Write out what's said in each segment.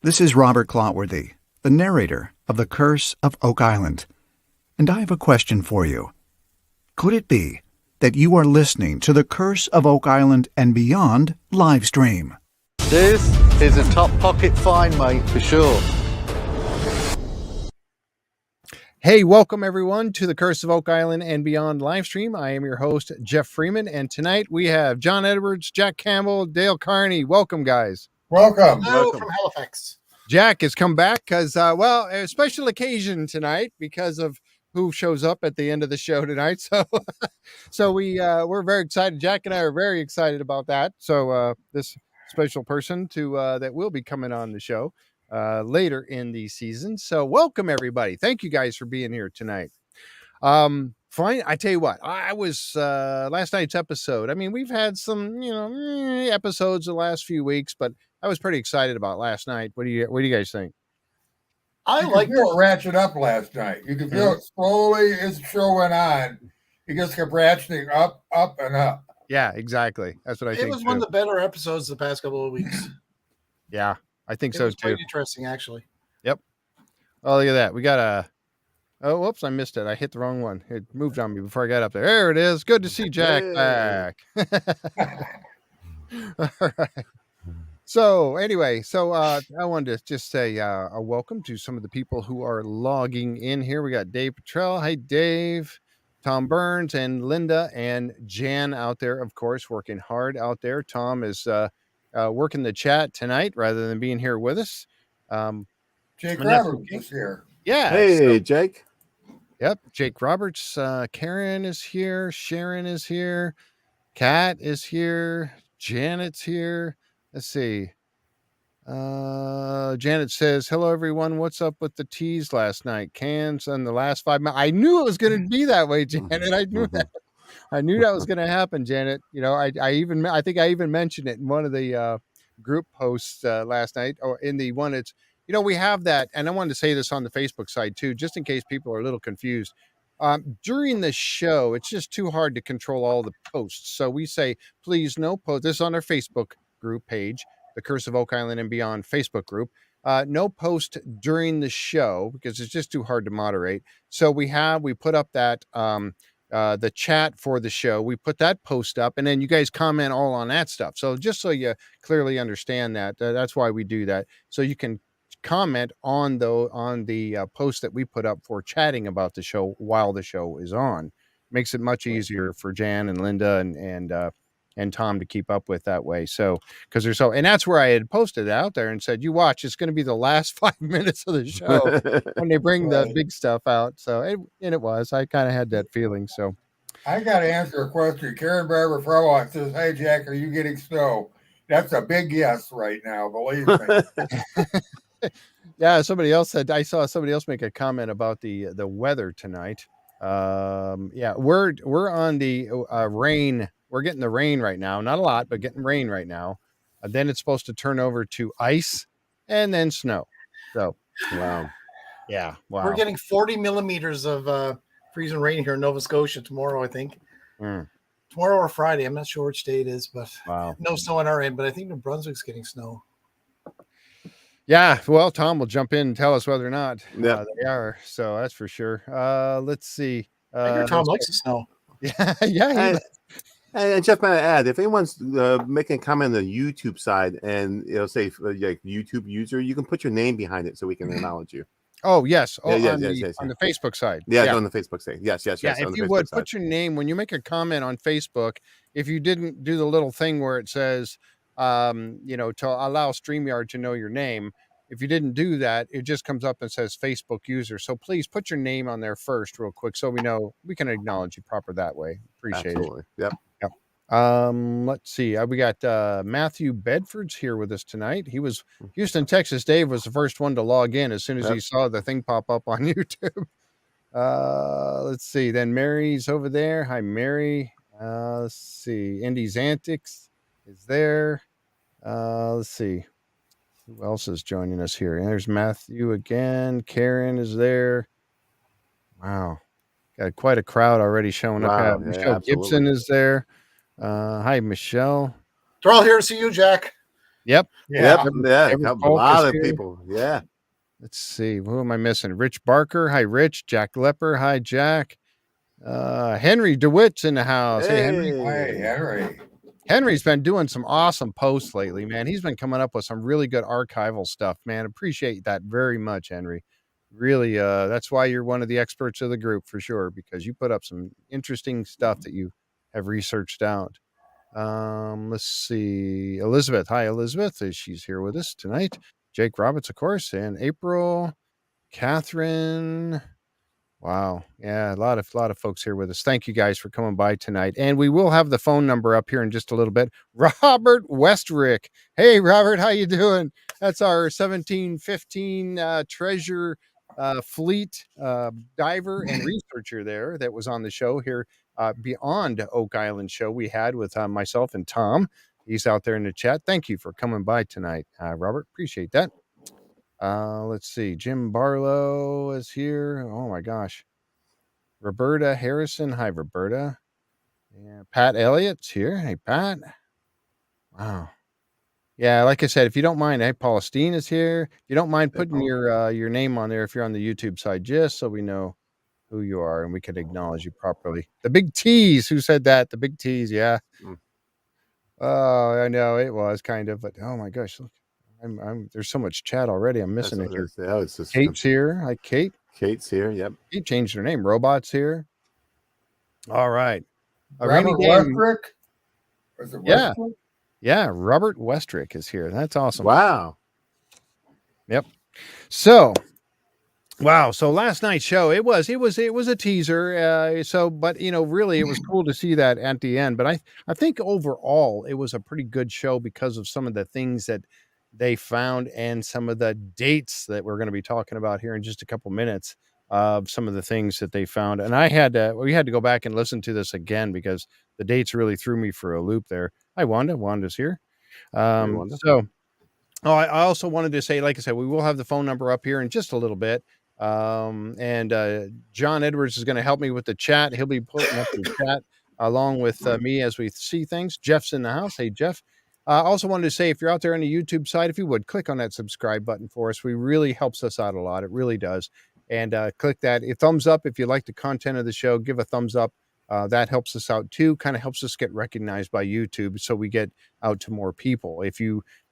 This is Robert Clotworthy, the narrator of The Curse of Oak Island, and I have a question for you. Could it be that you are listening to The Curse of Oak Island and Beyond live stream? This is a top pocket find, mate, for sure. Hey, welcome everyone to The Curse of Oak Island and Beyond live stream. I am your host, Jeff Freeman, and tonight we have John Edwards, Jack Campbell, Dale Kearney. Welcome, guys. Welcome. Hello from Halifax. Jack has come back because, a special occasion tonight because of who shows up at the end of the show tonight. So we're very excited. Jack and I are very excited about that. So this special person that will be coming on the show later in the season. So welcome everybody. Thank you guys for being here tonight. Fine. I tell you what, I was last night's episode. I mean, we've had some, episodes the last few weeks, but I was pretty excited about last night. What do you guys think? I like it ratchet up last night. You could feel it slowly as the show went on. You just kept ratcheting up, and up. Yeah, exactly. That's what I think. It was one of the better episodes the past couple of weeks. Yeah, I think it so was too. Quite interesting, actually. Yep. Oh, look at that. We got a. Oh, whoops! I missed it. I hit the wrong one. It moved on me before I got up there. There it is. Good to see Jack back. All right. So anyway, I wanted to just say a welcome to some of the people who are logging in here. We got Dave Petrell. Hey, Dave. Tom Burns and Linda and Jan out there, of course, working hard out there. Tom is working the chat tonight rather than being here with us. Jake Roberts is here. Yeah. Hey, Jake. Yep. Jake Roberts. Karen is here. Sharon is here. Kat is here. Janet's here. Let's see. Janet says, hello, everyone. What's up with the teas last night? Cans and the last 5 minutes. I knew it was going to be that way, Janet. I knew that. I knew that was going to happen, Janet. I think I even mentioned it in one of the group posts last night, or in the one it's, we have that. And I wanted to say this on the Facebook side too, just in case people are a little confused. During the show, it's just too hard to control all the posts. So we say, please, no post. This is on our Facebook group page, The Curse of Oak Island and Beyond Facebook group. No post during the show because it's just too hard to moderate. So we put up that the chat for the show. We put that post up, and then you guys comment all on that stuff. So just so you clearly understand that, that's why we do that. So you can comment on the post that we put up for chatting about the show while the show is on. Makes it much easier for Jan and Linda and Tom to keep up with that way. So, because they're so, and that's where I had posted it out there and said, you watch, it's going to be the last 5 minutes of the show when they bring the big stuff out. So, it was, I kind of had that feeling. So I got to answer a question. Karen Barber Frowock says, hey, Jack, are you getting snow? That's a big yes right now. Believe me. Yeah. Somebody else said, I saw somebody else make a comment about the weather tonight. Yeah, we're on the rain. We're getting the rain right now. Not a lot, but getting rain right now. Then it's supposed to turn over to ice and then snow. So, wow. Yeah. Wow. We're getting 40 millimeters of freezing rain here in Nova Scotia tomorrow, I think. Tomorrow or Friday. I'm not sure which day it is, but no snow on our end. But I think New Brunswick's getting snow. Yeah. Well, Tom will jump in and tell us whether or not they are. So that's for sure. Let's see. I hear Tom likes the snow. Yeah. Yeah. And Jeff, may I add, if anyone's making a comment on the YouTube side and say like YouTube user, you can put your name behind it so we can acknowledge you. Oh yes, on the Facebook side. Yeah, on the Facebook side. Yes. Yeah, if you would put your name when you make a comment on Facebook. If you didn't do the little thing where it says, to allow StreamYard to know your name. If you didn't do that, it just comes up and says Facebook user. So please put your name on there first, real quick, so we know we can acknowledge you proper that way. Appreciate it. Yep. Let's see. We got Matthew Bedford's here with us tonight. He was Houston, Texas. Dave was the first one to log in as soon as he saw the thing pop up on YouTube. Let's see. Then Mary's over there. Hi, Mary. Let's see. Indy's Antics is there. Let's see. Who else is joining us here? And there's Matthew again. Karen is there. Wow. Got quite a crowd already showing up. Wow, yeah, Michelle absolutely. Gibson is there. Hi, Michelle. They're all here to see you, Jack. Yep. Yeah. Everett A Polk lot is of here. people. Yeah. Let's see. Who am I missing? Rich Barker. Hi, Rich. Jack Lepper. Hi, Jack. Henry DeWitt's in the house. Hey, Henry. Hey, Henry. Henry's been doing some awesome posts lately, man. He's been coming up with some really good archival stuff, man. Appreciate that very much, Henry. Really, that's why you're one of the experts of the group for sure, because you put up some interesting stuff that you have researched out. Let's see. Elizabeth. Hi, Elizabeth. She's here with us tonight. Jake Roberts, of course, and April, Catherine. Wow. Yeah, a lot of folks here with us. Thank you guys for coming by tonight. And we will have the phone number up here in just a little bit. Robert Westrick. Hey, Robert, how you doing? That's our 1715 treasure fleet diver and researcher there that was on the show here beyond Oak Island show we had with myself and Tom. He's out there in the chat. Thank you for coming by tonight, Robert. Appreciate that. Let's see. Jim Barlow is here. Oh my gosh. Roberta Harrison. Hi, Roberta. Yeah, Pat Elliott's here. Hey, Pat. Wow. Yeah, like I said, if you don't mind, hey, Paula Steen is here. If you don't mind putting your name on there if you're on the YouTube side, just so we know who you are and we can acknowledge you properly. The Big T's. Who said that? The Big T's. Yeah. Oh, I know it was kind of, but oh my gosh, look. There's so much chat already. I'm missing it here. It's just Kate's here. Hi, Kate. Kate's here. Yep. He changed her name. Robot's here. All right. Robert Westrick? Is it Yeah. Westrick? Yeah. Robert Westrick is here. That's awesome. Wow. Yep. So, wow. So last night's show, it was a teaser. But really, it was cool to see that at the end. But I think overall, it was a pretty good show because of some of the things that they found and some of the dates that we're going to be talking about here in just a couple minutes of some of the things that they found. And we had to go back and listen to this again because the dates really threw me for a loop there. Hi, Wanda. Wanda's here. Wanda. I also wanted to say, like I said, we will have the phone number up here in just a little bit. And John Edwards is going to help me with the chat. He'll be putting up the chat along with me as we see things. Jeff's in the house. Hey, Jeff. I also wanted to say, if you're out there on the YouTube side, if you would click on that subscribe button for us, really helps us out a lot. It really does. And click that. Thumbs up if you like the content of the show. Give a thumbs up. That helps us out too. Kind of helps us get recognized by YouTube, so we get out to more people.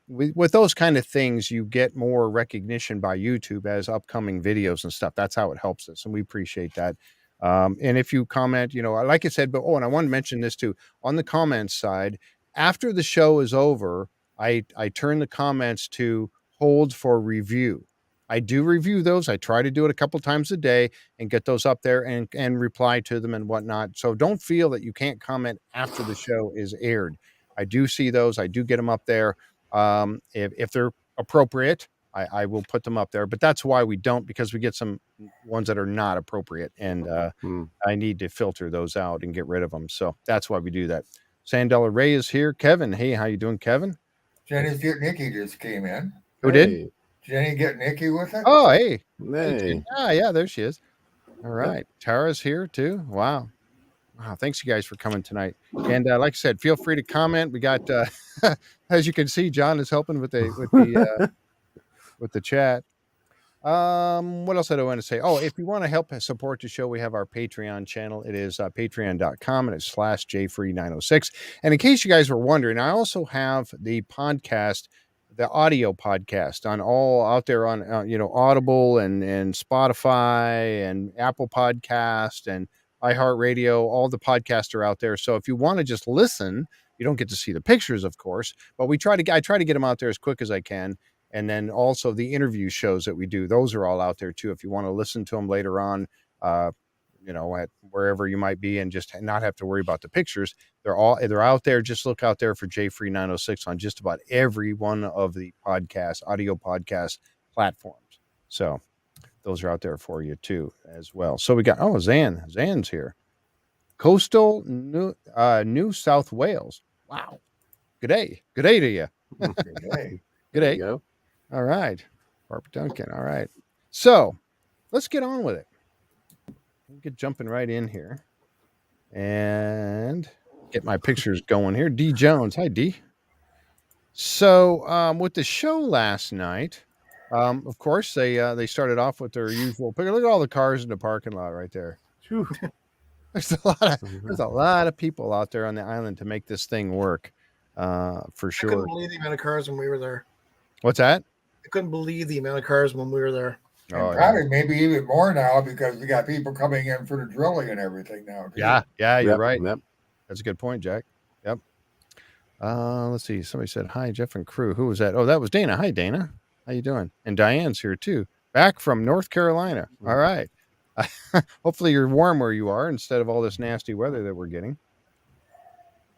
With those kind of things, you get more recognition by YouTube as upcoming videos and stuff. That's how it helps us, and we appreciate that. And if you comment, like I said, and I want to mention this too, on the comments side, after the show is over, I turn the comments to hold for review. I do review those. I try to do it a couple times a day and get those up there and reply to them and whatnot. So don't feel that you can't comment after the show is aired. I do see those. I do get them up there. If they're appropriate, I will put them up there. But that's why we don't, because we get some ones that are not appropriate. And I need to filter those out and get rid of them. So that's why we do that. Sandella Ray is here. Kevin. Hey, how you doing, Kevin? Jenny's Get Nicky just came in. Who did? Jenny Get Nicky with it? Oh, hey. Hey. Yeah, there she is. All right. Tara's here too. Wow. Thanks you guys for coming tonight. And like I said, feel free to comment. We got as you can see, John is helping with the chat. What else did I want to say? Oh, if you want to help support the show, we have our Patreon channel. It is patreon.com and it's /jfree906. And in case you guys were wondering, I also have the podcast, the audio podcast out there on Audible and Spotify and Apple Podcast and iHeartRadio. All the podcasts are out there. So if you want to just listen, you don't get to see the pictures, of course, but I try to get them out there as quick as I can. And then also the interview shows that we do, those are all out there too. If you want to listen to them later on, at wherever you might be and just not have to worry about the pictures, they're out there. Just look out there for JFree906 on just about every one of the audio podcast platforms. So those are out there for you too as well. So we got, Zan's here. coastal New South Wales. Wow. Good day to you. Hey, Good There day. you go. All right, Barbara Duncan. All right, so let's get on with it. We'll get jumping right in here and get my pictures going here. D Jones, hi D. So with the show last night, of course they started off with their usual pick. Look at all the cars in the parking lot right there. Phew. There's a lot of people out there on the island to make this thing work, for I sure. couldn't believe the amount of cars when we were there. What's that? I couldn't believe the amount of cars when we were there. and Oh, yeah. probably maybe even more now because we got people coming in for the drilling and everything now. too. Yeah, you're Yep, right. Yep. That's a good point, Jack. Yep. Let's see. Somebody said hi, Jeff and crew. Who was that? Oh, that was Dana. Hi, Dana. How you doing? And Diane's here too, back from North Carolina. All right. Hopefully you're warm where you are instead of all this nasty weather that we're getting.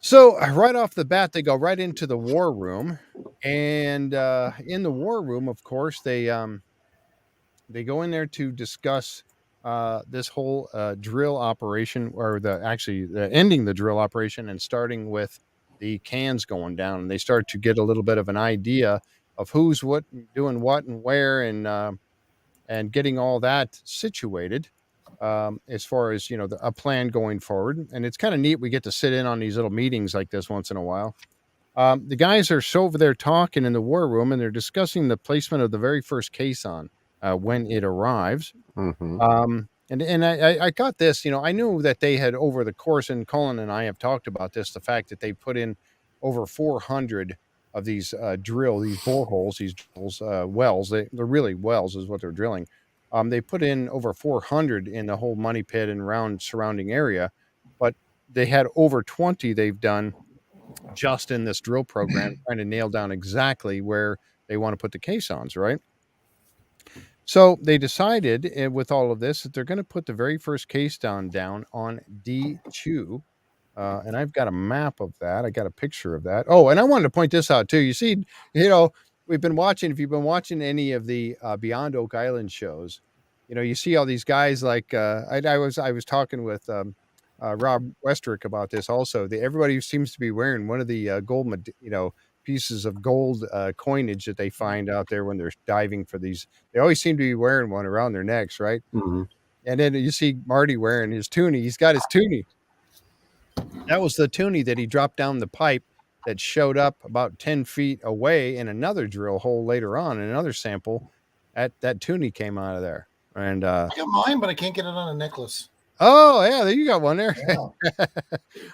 So right off the bat, they go right into the war room, and in the war room, of course, they go in there to discuss this whole drill operation, or the ending the drill operation and starting with the cans going down. And they start to get a little bit of an idea of who's doing what and where, and getting all that situated, as far as a plan going forward. And it's kind of neat. We get to sit in on these little meetings like this once in a while. The guys are so over there talking in the war room, and they're discussing the placement of the very first caisson when it arrives. Mm-hmm. And I got this, I knew that they had, over the course, and Colin and I have talked about this, the fact that they put in over 400 of these these boreholes, these drills, wells. They're really wells is what they're drilling. They put in over 400 in the whole money pit and round surrounding area, but they had over 20 they've done just in this drill program, trying to nail down exactly where they want to put the caissons, right? So they decided, with all of this, that they're going to put the very first caisson down on D2. And I've got a map of that. I got a picture of that. Oh, and I wanted to point this out too. You see, we've been watching, if you've been watching any of the Beyond Oak Island shows, you see all these guys like, I was talking with Rob Westrick about this also. Everybody seems to be wearing one of the gold, pieces of gold coinage that they find out there when they're diving for these. They always seem to be wearing one around their necks, right? Mm-hmm. And then you see Marty wearing his toonie. He's got his toonie. That was the toonie that he dropped down the pipe that showed up about 10 feet away in another drill hole later on, in another sample. That toonie came out of there. And I got mine, but I can't get it on a necklace. oh yeah, you got one there. Yeah.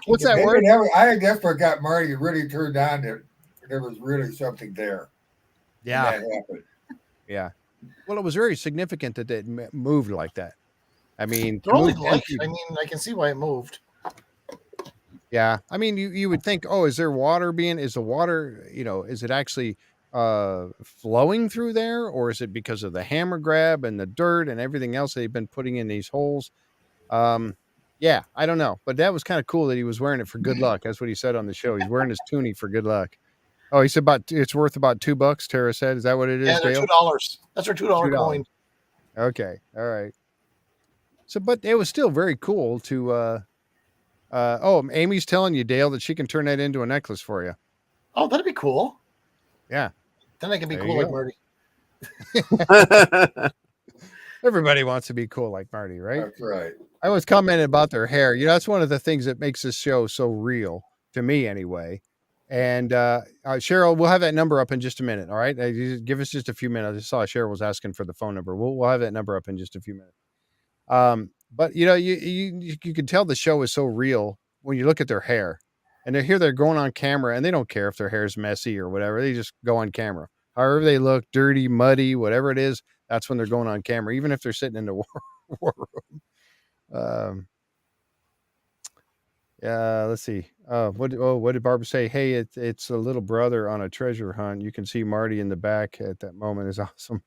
What's that Maybe word? I guess what got Marty really turned on that there was really something there. when Yeah, that happened. yeah. Well, it was very significant that it moved like that. I mean, They're only moved 10 light. feet. I mean, I can see why it moved. Yeah, I mean, you would think, oh, is the water, is it actually flowing through there, or is it because of the hammer grab and the dirt and everything else they've been putting in these holes? Yeah, I don't know, but that was kind of cool that he was wearing it for good luck. That's what he said on the show. He's wearing his toonie for good luck. Oh, he said it's worth about $2. Tara said, "Is that what it is?" Yeah, they're Dale? $2. That's our $2 $2. coin. Okay, all right. So, but it was still very cool to. Oh, Amy's telling you, Dale, that she can turn that into a necklace for you. Oh, that'd be cool. Yeah. Then I can be There cool you like go. Marty. Everybody wants to be cool like Marty, right? That's right. I was commenting about their hair. That's one of the things that makes this show so real, to me anyway. And Cheryl, we'll have that number up in just a minute. All right. Give us just a few minutes. I saw Cheryl was asking for the phone number. We'll have that number up in just a few minutes. But you can tell the show is so real when you look at their hair, and they're going on camera, and they don't care if their hair is messy or whatever. They just go on camera. However they look, dirty, muddy, whatever it is, that's when they're going on camera, even if they're sitting in the war room. Yeah, let's see. What did Barbara say? Hey, it's a little brother on a treasure hunt. You can see Marty in the back at that moment. Is awesome.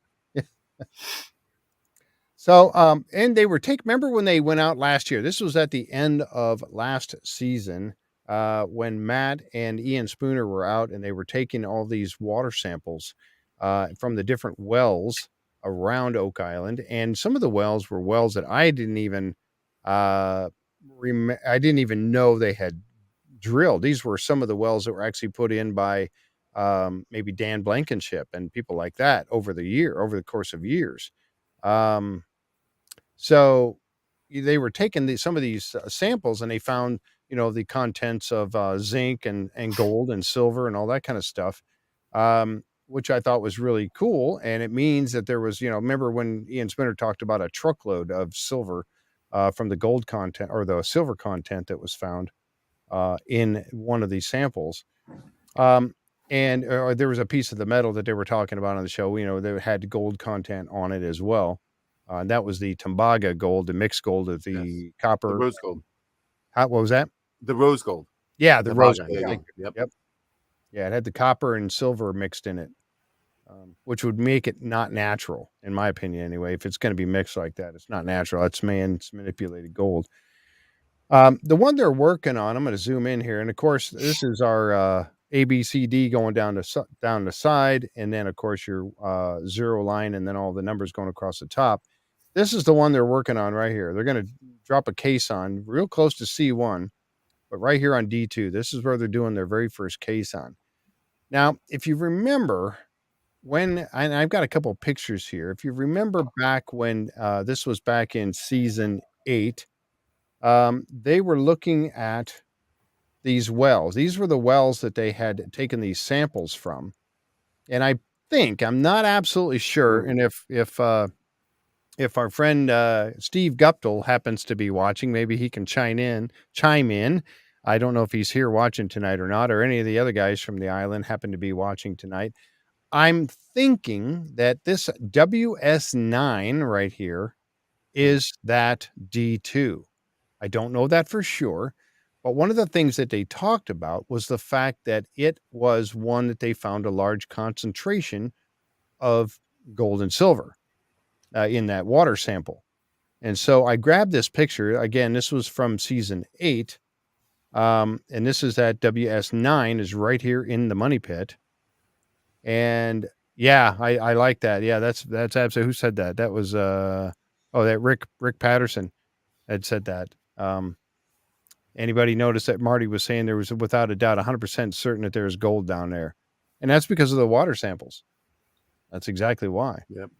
So, and they remember when they went out last year? This was at the end of last season, when Matt and Ian Spooner were out, and they were taking all these water samples from the different wells around Oak Island. And some of the wells were wells that I didn't even I didn't even know they had drilled. These were some of the wells that were actually put in by maybe Dan Blankenship and people like that over the course of years. So they were taking some of these samples, and they found, the contents of zinc and gold and silver and all that kind of stuff, which I thought was really cool. And it means that there was, remember when Ian Spinner talked about a truckload of silver from the gold content or the silver content that was found in one of these samples. And there was a piece of the metal that they were talking about on the show, that had gold content on it as well. And that was the Tembaga gold, the mixed gold of the copper. The rose gold. What was that? The rose gold. Yeah, the rose gold. Yep. Yeah, it had the copper and silver mixed in it, which would make it not natural, in my opinion, anyway. If it's going to be mixed like that, it's not natural. It's man's manipulated gold. The one they're working on, I'm going to zoom in here. And of course, this is our ABCD going down the side. And then, of course, your zero line and then all the numbers going across the top. This is the one they're working on right here. They're going to drop a Caisson real close to C1, but right here on D2. This is where they're doing their very first Caisson. Now, if you remember and I've got a couple of pictures here. If you remember back when this was back in season 8, they were looking at these wells. These were the wells that they had taken these samples from. And I'm not absolutely sure. And if our friend Steve Guptill happens to be watching, maybe he can chime in. I don't know if he's here watching tonight or not, or any of the other guys from the island happen to be watching tonight. I'm thinking that this WS9 right here is that D2. I don't know that for sure, but one of the things that they talked about was the fact that it was one that they found a large concentration of gold and silver in that water sample. And so I grabbed this picture. Again, this was from season 8. And this is that WS9 is right here in the money pit. And yeah, I like that. Yeah, that's absolutely, who said that? That was, that Rick Patterson had said that. Anybody notice that Marty was saying there was without a doubt 100% certain that there's gold down there, and that's because of the water samples. That's exactly why. Yep.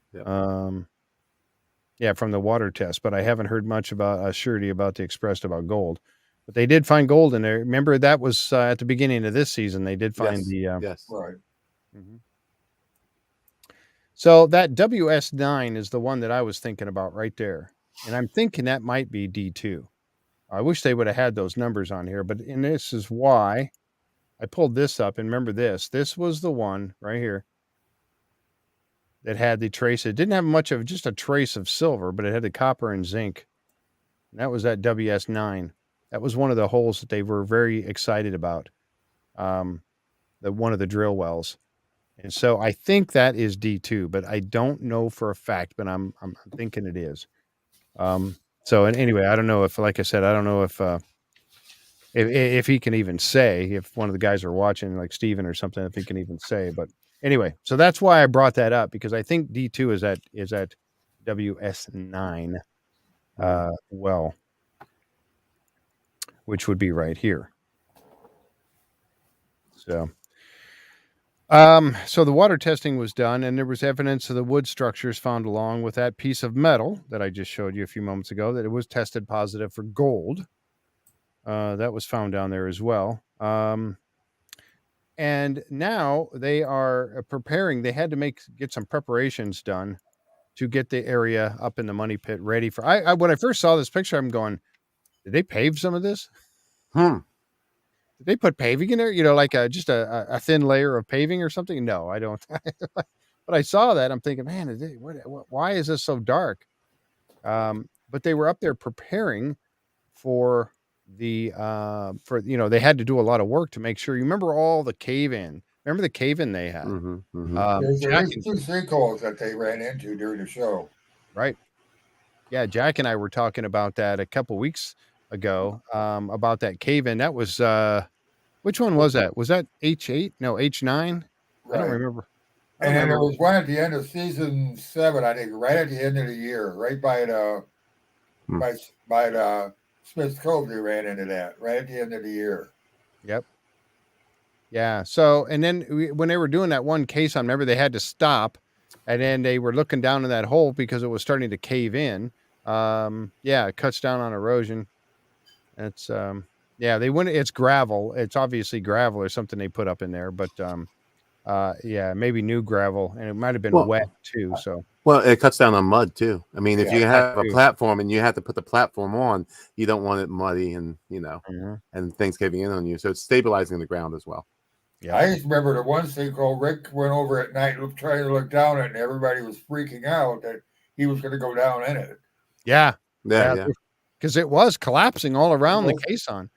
Yeah, from the water test, but I haven't heard much about surety about the expressed about gold, but they did find gold in there. Remember that was at the beginning of this season. They did find yes. Right. Mm-hmm. So that WS9 is the one that I was thinking about right there. And I'm thinking that might be D2. I wish they would have had those numbers on here, and this is why I pulled this up. And remember this. This was the one right here that had the trace. It didn't have much of just a trace of silver, but it had the copper and zinc. And that was that WS9. That was one of the holes that they were very excited about. One of the drill wells. And so I think that is D2, but I don't know for a fact, but I'm thinking it is. So anyway, I don't know if, like I said, I don't know if he can even say, if one of the guys are watching, like Steven or something, if he can even say. But anyway, so that's why I brought that up, because I think D2 is at WS9 well, which would be right here. So the water testing was done, and there was evidence of the wood structures found along with that piece of metal that I just showed you a few moments ago, that it was tested positive for gold. That was found down there as well. And now they are preparing. They had to get some preparations done to get the area up in the money pit ready for. When I first saw this picture, I'm going, did they pave some of this? Did they put paving in there? Like just a thin layer of paving or something? No, I don't. But I saw that. I'm thinking, man, why is this so dark? But they were up there preparing for they had to do a lot of work to make sure. You remember all the cave-in? Remember the cave-in they had? There's two sinkholes that they ran into during the show. Right. Yeah, Jack and I were talking about that a couple weeks ago, about that cave-in. That was which one was that? Was that H8? No, H9? Right. I don't remember. And then there was one at the end of season 7, I think, right at the end of the year, right by the Smith's Cove, they ran into that right at the end of the year. Yep. Yeah. So, and then when they were doing that one Caisson, remember they had to stop, and then they were looking down in that hole because it was starting to cave in. Yeah, it cuts down on erosion. It's yeah, they went. It's gravel. It's obviously gravel or something they put up in there, but yeah, maybe new gravel, and it might have been Well, wet too. So well, it cuts down on mud too. I mean, if Yeah, you have a too. platform and you have to put the platform on, you don't want it muddy and Mhm. and things caving in on you. So it's stabilizing the ground as well. Yeah. I just remember the one thing called Rick went over at night trying to look down at it, and everybody was freaking out that he was going to go down in it. Yeah. Yeah. Because it was collapsing all around the was. Caisson.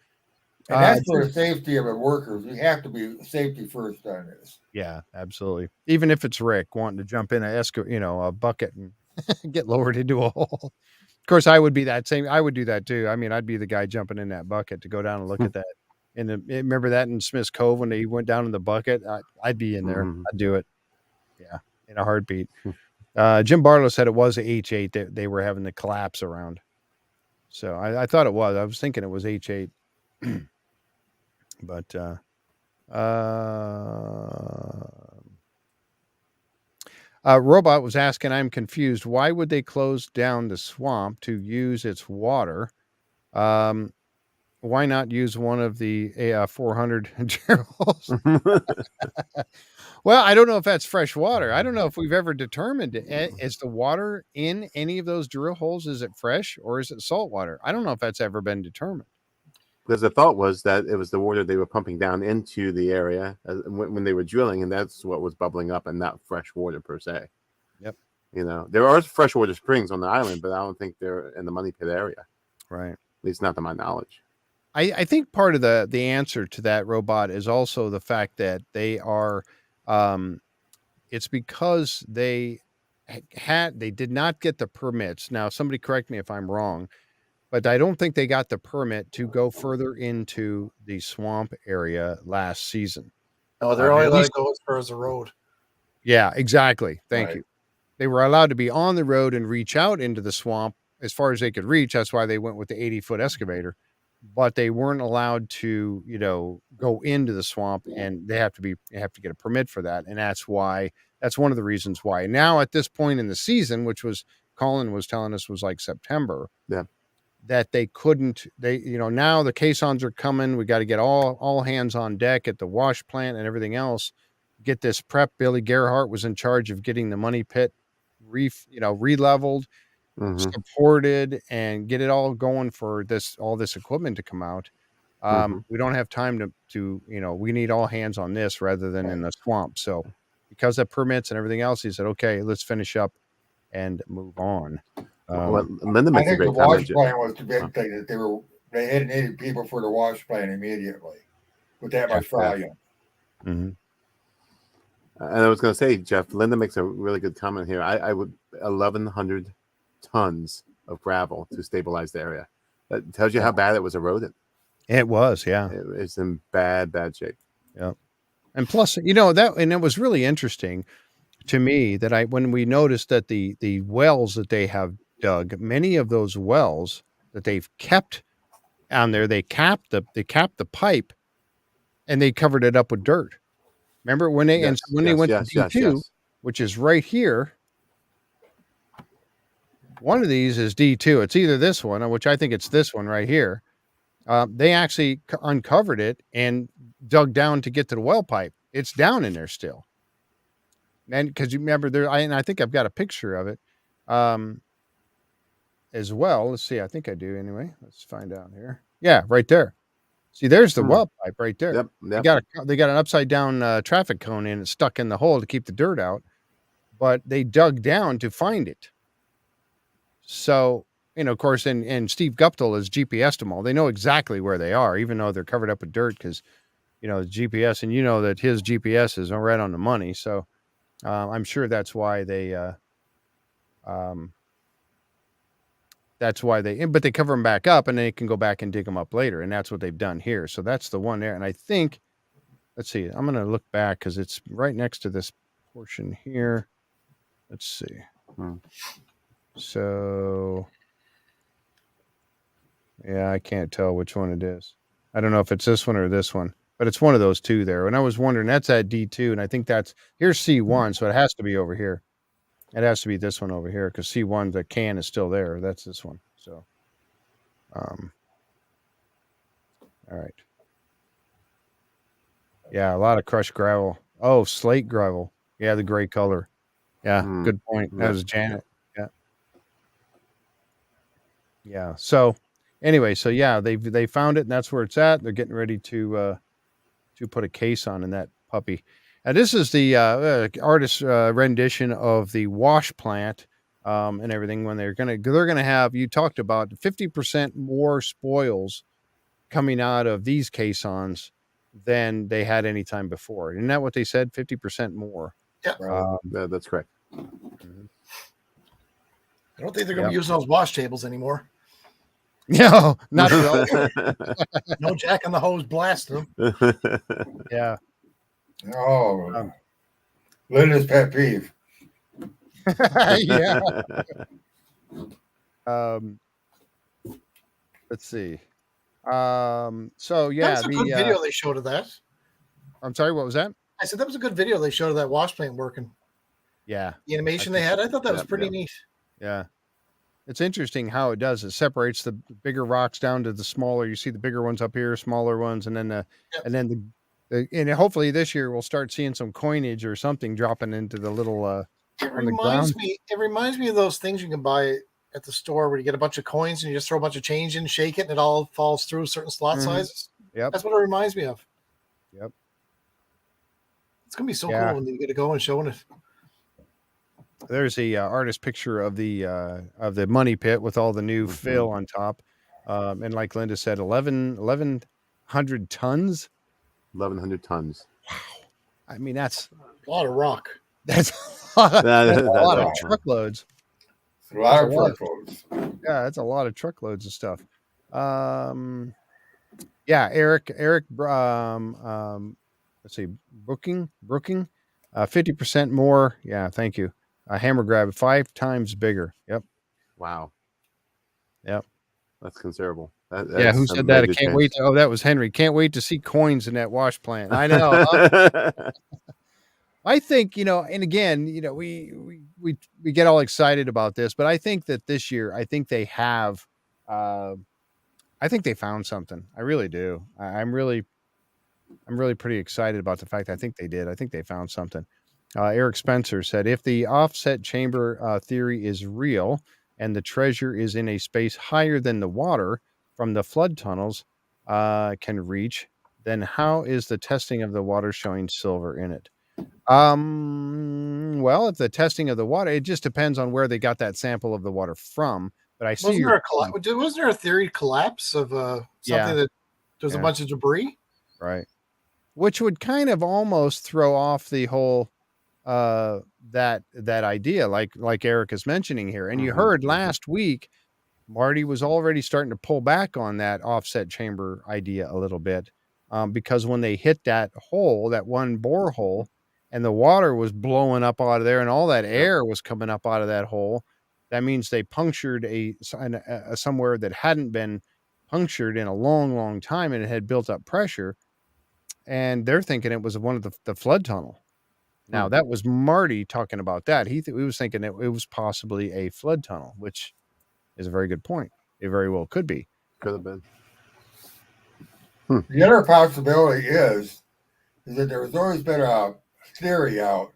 And that's for the safety of the workers. We have to be safety first on this. Yeah, absolutely. Even if it's Rick wanting to jump in a bucket and get lowered into a hole. Of course, I would be that same. I would do that too. I mean, I'd be the guy jumping in that bucket to go down and look at that. And remember that in Smith's Cove when they went down in the bucket? I'd be in there. Mhm. I'd do it. Yeah, in a heartbeat. Jim Barlow said it was a H8 that they were having the collapse around. So I thought it was. I was thinking it was H8. But Robot was asking, I'm confused. Why would they close down the swamp to use its water? Why not use one of the 400 drill holes? Well, I don't know if that's fresh water. I don't know if we've ever determined is the water in any of those drill holes, is it fresh or is it salt water? I don't know if that's ever been determined. Because the thought was that it was the water they were pumping down into the area when they were drilling, and that's what was bubbling up, and not fresh water per se. Yep. There are freshwater springs on the island, but I don't think they're in the Money Pit area. Right. At least not to my knowledge. I think part of the answer to that, Robot, is also the fact that they are it's because they did not get the permits. Now, somebody correct me if I'm wrong, but I don't think they got the permit to go further into the swamp area last season. No, they're only allowed to go as far as the road. Yeah, exactly. Thank Right. you. They were allowed to be on the road and reach out into the swamp as far as they could reach. That's why they went with the 80-foot excavator. But they weren't allowed to, go into the swamp, and they have to get a permit for that. And that's one of the reasons why now at this point in the season, which was Colin was telling us was like September, Yeah. that they couldn't, now the caissons are coming. We got to get all hands on deck at the wash plant and everything else. Get this prep. Billy Gerhardt was in charge of getting the Money Pit re-leveled, supported, and get it all going for all this equipment to come out. We don't have time to we need all hands on this rather than in the swamp. So because of permits and everything else, he said, okay, let's finish up and move on. Linda I makes a think the great wash comment. plant was the big thing that they had needed people for the wash plant immediately with that much volume. Mm-hmm. And I was going to say, Jeff, Linda makes a really good comment here. I would 1,100 tons of gravel to stabilize the area. That tells you how bad it was eroded. It was, yeah. It's in bad shape. Yeah. And plus, and it was really interesting to me that when we noticed that the wells that they have dug, many of those wells that they've kept on there, they capped the pipe and they covered it up with dirt. Remember when they went to D2, which is right here. One of these is D2. It's either this one, which I think it's this one right here. They actually uncovered it and dug down to get to the well pipe. It's down in there still. And because you remember there, I think I've got a picture of it as well. Let's see. I think I do anyway. Let's find out here. Yeah, right there. See, there's the well pipe right there. Yep. They got an upside down traffic cone in it stuck in the hole to keep the dirt out, but they dug down to find it. So, of course, and Steve Guptill has GPS'd them all. They know exactly where they are, even though they're covered up with dirt because, the GPS, and that his GPS is right on the money. So I'm sure that's why but they cover them back up and they can go back and dig them up later. And that's what they've done here. So that's the one there. And I think, let's see, I'm going to look back because it's right next to this portion here. Let's see. So Yeah, I can't tell which one it is. I don't know if it's this one or this one, but it's one of those two there. And I was wondering, that's at D2, and I think here's C1, so it has to be over here. It has to be this one over here because C1, the can is still there. That's this one. So, all right. Yeah, a lot of crushed gravel. Oh, slate gravel. Yeah, the gray color. Yeah, good point. That was Janet. Yeah. Yeah. So anyway, so yeah, they found it, and that's where it's at. They're getting ready to put a Caisson in that puppy. And this is the artist's rendition of the wash plant and everything. When they're gonna have, you talked about 50% more spoils coming out of these caissons than they had any time before. Isn't that what they said? 50% more. Yeah, that's correct. I don't think they're going to be using those wash tables anymore. No, not no Jack and the hose blasting them. Yeah. Oh, Linda's pet peeve. Yeah. Let's see. So yeah, that was a good video they showed of that. I'm sorry, what was that? I said that was a good video they showed of that wash plant working. Yeah. The animation they had, I thought that was pretty neat. Yeah. It's interesting how it does. It separates the bigger rocks down to the smaller. You see the bigger ones up here, smaller ones, and then and hopefully this year we'll start seeing some coinage or something dropping into the little It reminds me of those things you can buy at the store where you get a bunch of coins and you just throw a bunch of change in, shake it, and it all falls through certain slot sizes. Yep. That's what it reminds me of. Yep. It's gonna be so cool when you get to go and showing it. There's the artist picture of the money pit with all the new fill on top. And like Linda said, 1,100 tons. 1,100 tons. Wow. I mean, that's a lot of rock. That's a lot of truckloads. It's a lot of truckloads. Yeah, that's a lot of truckloads of stuff. Yeah, Eric, let's see, Brooking, 50% more. Yeah, thank you. Hammer grab 5 times bigger. Yep. Wow. Yep. That's considerable. Yeah, who said that? I can't wait. Oh, that was Henry. Can't wait to see coins in that wash plant. I know. I think, and again, we get all excited about this, but I think that this year, I think they have, I think they found something. I really do. I'm really pretty excited about the fact I think they did. I think they found something. Eric Spencer said, if the offset chamber theory is real and the treasure is in a space higher than the water from the flood tunnels can reach, then how is the testing of the water showing silver in it? Well, if the testing of the water, it just depends on where they got that sample of the water from. But I see. Wasn't there a theory collapse of something that there's a bunch of debris? Right. Which would kind of almost throw off the whole that idea, like Eric is mentioning here. And you heard last week, Marty was already starting to pull back on that offset chamber idea a little bit, because when they hit that hole, that one borehole, and the water was blowing up out of there, and all that air was coming up out of that hole, that means they punctured a somewhere that hadn't been punctured in a long, long time, and it had built up pressure. And they're thinking it was one of the flood tunnel. Now, that was Marty talking about that. He was thinking it was possibly a flood tunnel, which is a very good point. It very well could be. Could have been. The other possibility is that there's always been a theory out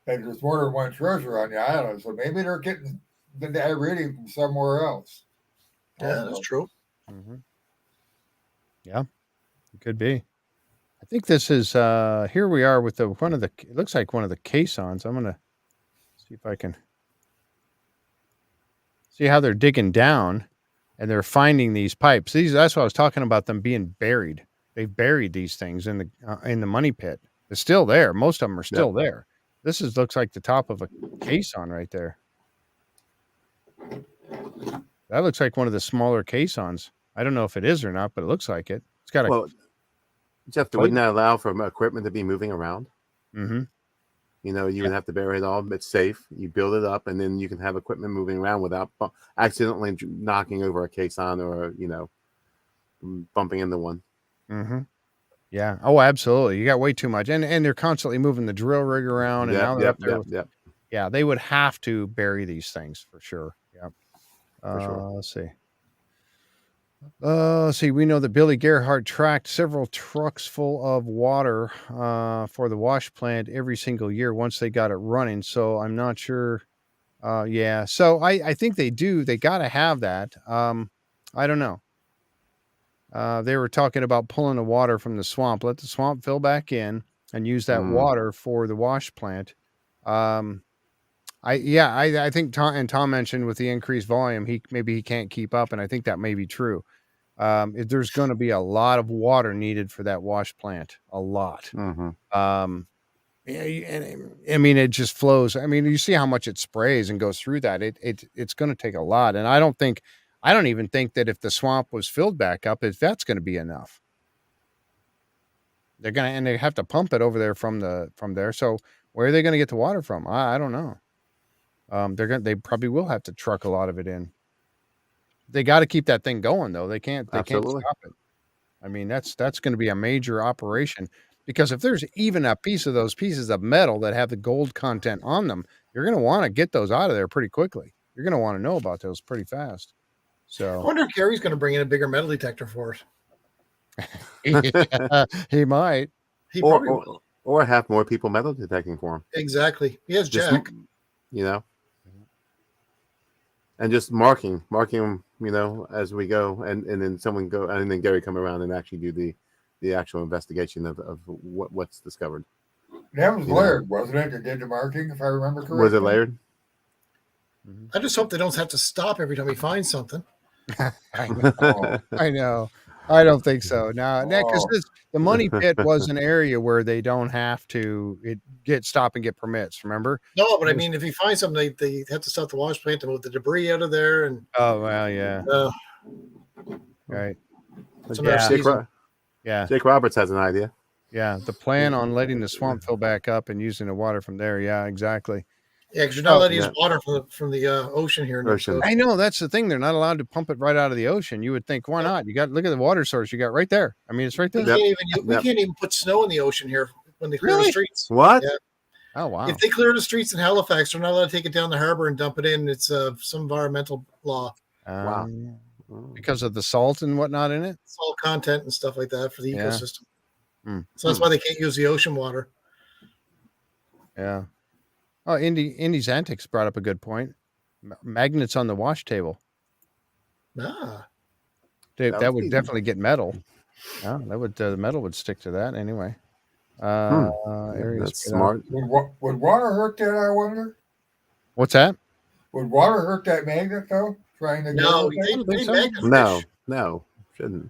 that there's more than one treasure on the island. So maybe they're getting that reading from somewhere else. Yeah, that's true. Mm-hmm. Yeah, it could be. I think this is here we are with it looks like one of the caissons. I'm gonna see if I can see how they're digging down and they're finding these pipes. That's what I was talking about, them being buried. They've buried these things in the money pit. It's still there. Most of them are still there. This looks like the top of a caisson right there. That looks like one of the smaller caissons. I don't know if it is or not, but it looks like it. It's got Jeff, wouldn't that allow for equipment to be moving around? Mm-hmm. You would have to bury it all. It's safe. You build it up, and then you can have equipment moving around without accidentally knocking over a caisson or, bumping into one. Mm-hmm. Yeah. Oh, absolutely. You got way too much, and they're constantly moving the drill rig around, and now they're up there. Yep. Yeah, they would have to bury these things for sure. Yep. For sure. Let's see. See, we know that Billy Gerhardt tracked several trucks full of water for the wash plant every single year once they got it running. So I'm not sure. Yeah. So I think they do. They got to have that. I don't know. They were talking about pulling the water from the swamp, let the swamp fill back in and use that water for the wash plant. I think Tom mentioned with the increased volume, he can't keep up. And I think that may be true. There's going to be a lot of water needed for that wash plant, a lot. Yeah, I mean, it just flows. I mean, you see how much it sprays and goes through that. It's going to take a lot. And I don't even think that if the swamp was filled back up, if that's going to be enough. They have to pump it over there from there. So where are they going to get the water from? I don't know. They probably will have to truck a lot of it in. They got to keep that thing going though. They can't stop it. I mean, that's going to be a major operation, because if there's even a piece of those pieces of metal that have the gold content on them, you're going to want to get those out of there pretty quickly. You're going to want to know about those pretty fast. So I wonder if Gary's going to bring in a bigger metal detector for us. He might. He probably will. Or have more people metal detecting for him. Exactly. He has Jack. And just marking them, as we go, and then someone go, and then Gary come around and actually do the actual investigation of what's discovered. That was Laird, wasn't it? That did the marking, if I remember correctly. Was it Laird? I just hope they don't have to stop every time he finds something. I know. I don't think so. No, because the money pit was an area where they don't have to stop and get permits. Remember? No, but I mean, if he finds something, they have to stop the wash plant to move the debris out of there. And yeah, right. Jake Roberts has an idea. Yeah, the plan on letting the swamp fill back up and using the water from there. Yeah, exactly. Yeah, because you're not letting use water from the ocean here. I know, that's the thing. They're not allowed to pump it right out of the ocean. You would think, why not? Look at the water source you got right there. I mean, it's right there. We can't even put snow in the ocean here when they clear the streets. What? Yeah. Oh, wow. If they clear the streets in Halifax, they're not allowed to take it down the harbor and dump it in. It's some environmental law. Wow. Because of the salt and whatnot in it? Salt content and stuff like that for the ecosystem. So that's Hmm. why they can't use the ocean water. Yeah. Oh, Indy's Antics brought up a good point. Magnets on the wash table. Ah. That would definitely get metal. Yeah, that would the metal would stick to that anyway. That's smart. Would water hurt that, I wonder? What's that? Would water hurt that magnet though? No, no, shouldn't.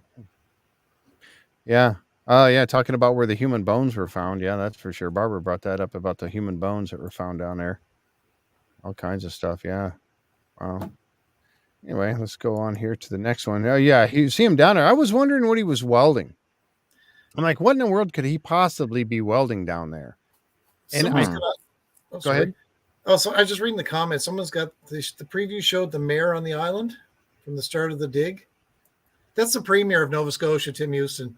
Yeah. Talking about where the human bones were found. Yeah, that's for sure. Barbara brought that up about the human bones that were found down there. All kinds of stuff. Yeah. Wow. Anyway, let's go on here to the next one. Oh, yeah. You see him down there. I was wondering what he was welding. I'm like, what in the world could he possibly be welding down there? And go ahead. Oh, so I was just reading the comments. Someone's got the preview showed the mayor on the island from the start of the dig. That's the premier of Nova Scotia, Tim Houston.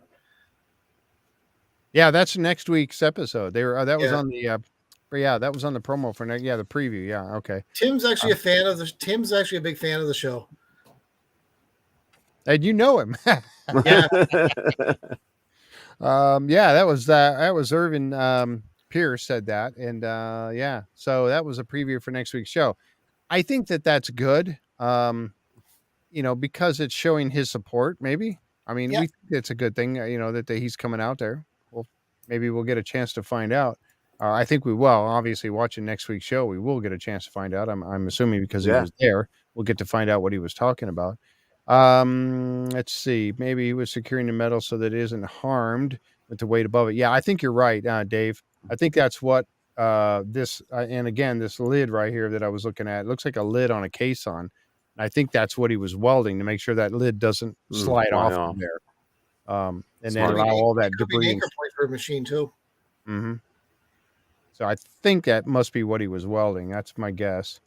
Yeah, that's next week's episode. They were that was on the that was on the promo for next. Yeah, the preview. Yeah, okay. Tim's actually Tim's actually a big fan of the show. And you know him. Yeah. That was Irvin Pierce said that, and so that was a preview for next week's show. I think that's good. Because it's showing his support. Maybe. I mean, we think it's a good thing. That he's coming out there. Maybe we'll get a chance to find out. I think we will. Obviously, watching next week's show, we will get a chance to find out. I'm assuming because he was there, we'll get to find out what he was talking about. Let's see. Maybe he was securing the metal so that it isn't harmed with the weight above it. Yeah, I think you're right, Dave. I think that's what this and again, this lid right here that I was looking at, it looks like a lid on a Caisson. I think that's what he was welding to make sure that lid doesn't slide off of there. And then allow all that debris. Anchor point for a machine too. Mm-hmm. So I think that must be what he was welding. That's my guess.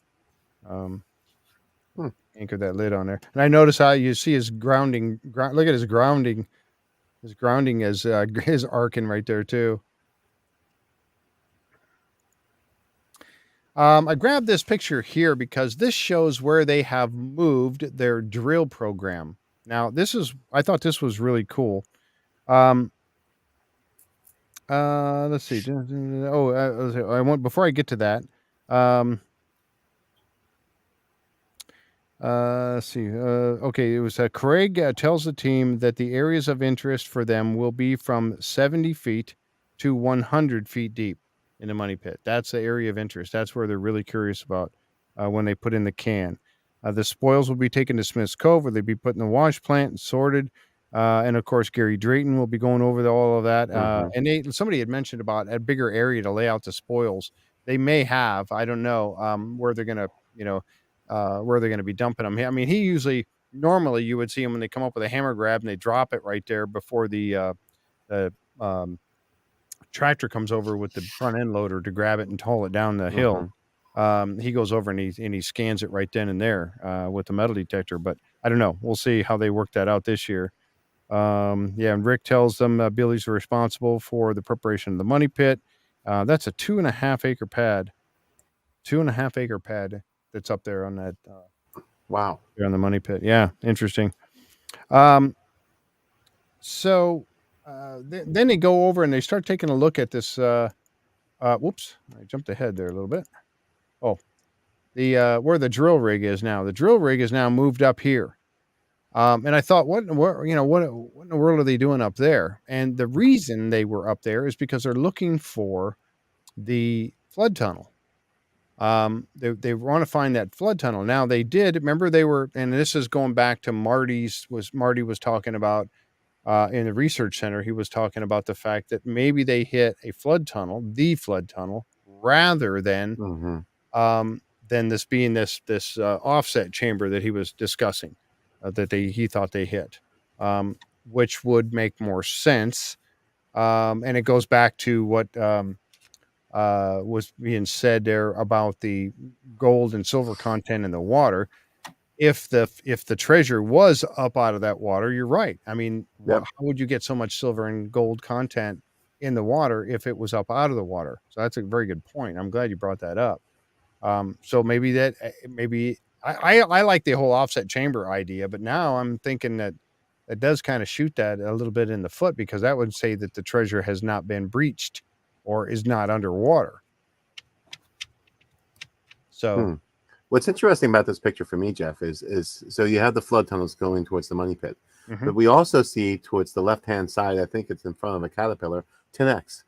Anchor that lid on there. And I notice how you see his grounding. Look at his grounding. His grounding is his arcing right there too. I grabbed this picture here because this shows where they have moved their drill program. Now, I thought this was really cool. Let's see. I want, before I get to that, let's see. Okay, it was Craig tells the team that the areas of interest for them will be from 70 feet to 100 feet deep in the money pit. That's the area of interest. That's where they're really curious about when they put in the can. The spoils will be taken to Smith's Cove, where they'll be put in the wash plant and sorted. And of course, Gary Drayton will be going over all of that. And somebody had mentioned about a bigger area to lay out the spoils. They may have, I don't know, where they're going to, where they're going to be dumping them. I mean, normally you would see them when they come up with a hammer grab and they drop it right there before the tractor comes over with the front end loader to grab it and haul it down the hill. He goes over and he scans it right then and there with the metal detector. But I don't know. We'll see how they work that out this year. And Rick tells them Billy's responsible for the preparation of the money pit. That's a 2.5 acre pad. 2.5 acre pad that's up there on that. Wow. There on the money pit. Yeah, interesting. So then they go over and they start taking a look at this. Whoops, I jumped ahead there a little bit. Oh, where the drill rig is now. The drill rig is now moved up here. And I thought, what in the world are they doing up there? And the reason they were up there is because they're looking for the flood tunnel. They want to find that flood tunnel. Now they did. Remember and this is going back to Marty was talking about in the research center. He was talking about the fact that maybe they hit the flood tunnel, rather than this being this offset chamber that he was discussing. That he thought they hit, which would make more sense. And it goes back to what was being said there about the gold and silver content in the water. If the treasure was up out of that water, you're right. I mean, how would you get so much silver and gold content in the water if it was up out of the water? So that's a very good point. I'm glad you brought that up. So maybe I like the whole offset chamber idea, but now I'm thinking that it does kind of shoot that a little bit in the foot, because that would say that the treasure has not been breached or is not underwater. So what's interesting about this picture for me, Jeff, is so you have the flood tunnels going towards the money pit, but we also see towards the left-hand side, I think it's in front of a Caterpillar, 10X.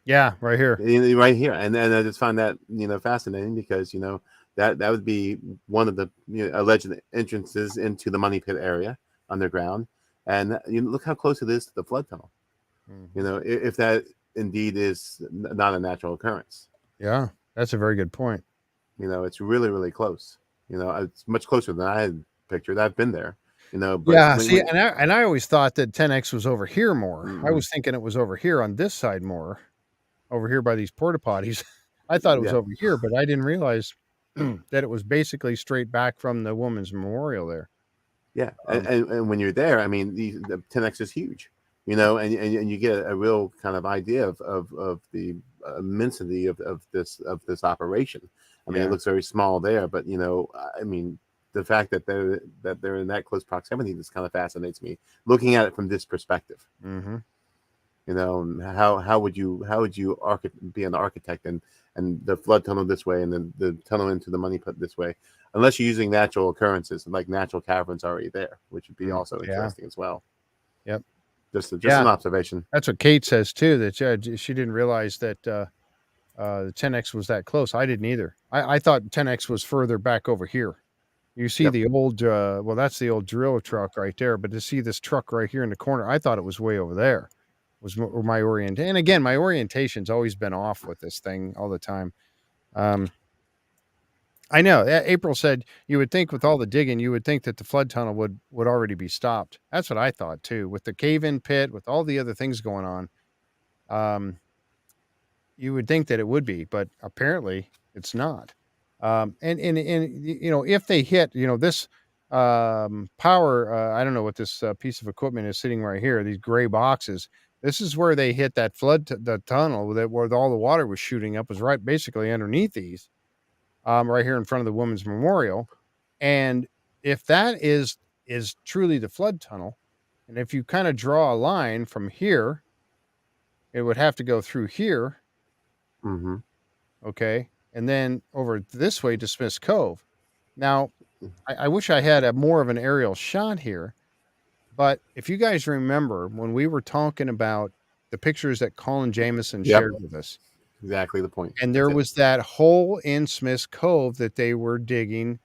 Yeah, right here. Right here. And I just find that, fascinating, because, that would be one of the alleged entrances into the money pit area underground. And look how close it is to the flood tunnel. If that indeed is not a natural occurrence. Yeah, that's a very good point. It's really, really close. It's much closer than I had pictured. I've been there. But and I always thought that 10X was over here more. I was thinking it was over here on this side more, over here by these porta potties. I thought it was over here, but I didn't realize that it was basically straight back from the woman's memorial there. Yeah, and when you're there, I mean, the 10X is huge, and you get a real kind of idea of the immensity of this operation. I mean, it looks very small there, but I mean, the fact that they're in that close proximity just kind of fascinates me, looking at it from this perspective. How would you be an architect and the flood tunnel this way and then the tunnel into the money pit this way, unless you're using natural occurrences like natural caverns already there, which would be also interesting as well. Yep. Just an observation. That's what Kate says too, that she didn't realize that the 10X was that close. I didn't either. I thought 10X was further back over here. You see the old, that's the old drill truck right there, but to see this truck right here in the corner, I thought it was way over there. Was my orientation. And again, my orientation's always been off with this thing all the time. I know April said you would think with all the digging, you would think that the flood tunnel would already be stopped. That's what I thought too, with the cave-in pit, with all the other things going on. You would think that it would be, but apparently it's not. And if they hit, this power, I don't know what this piece of equipment is sitting right here, these gray boxes. This is where they hit that the tunnel where all the water was shooting up, was right basically underneath these, right here in front of the Women's Memorial. And if that is truly the flood tunnel, and if you kind of draw a line from here, it would have to go through here. Mm-hmm. Okay. And then over this way to Smith's Cove. Now, I wish I had more of an aerial shot here, but if you guys remember when we were talking about the pictures that Colin Jameson shared with us, exactly the point. And there was that hole in Smith's Cove that they were digging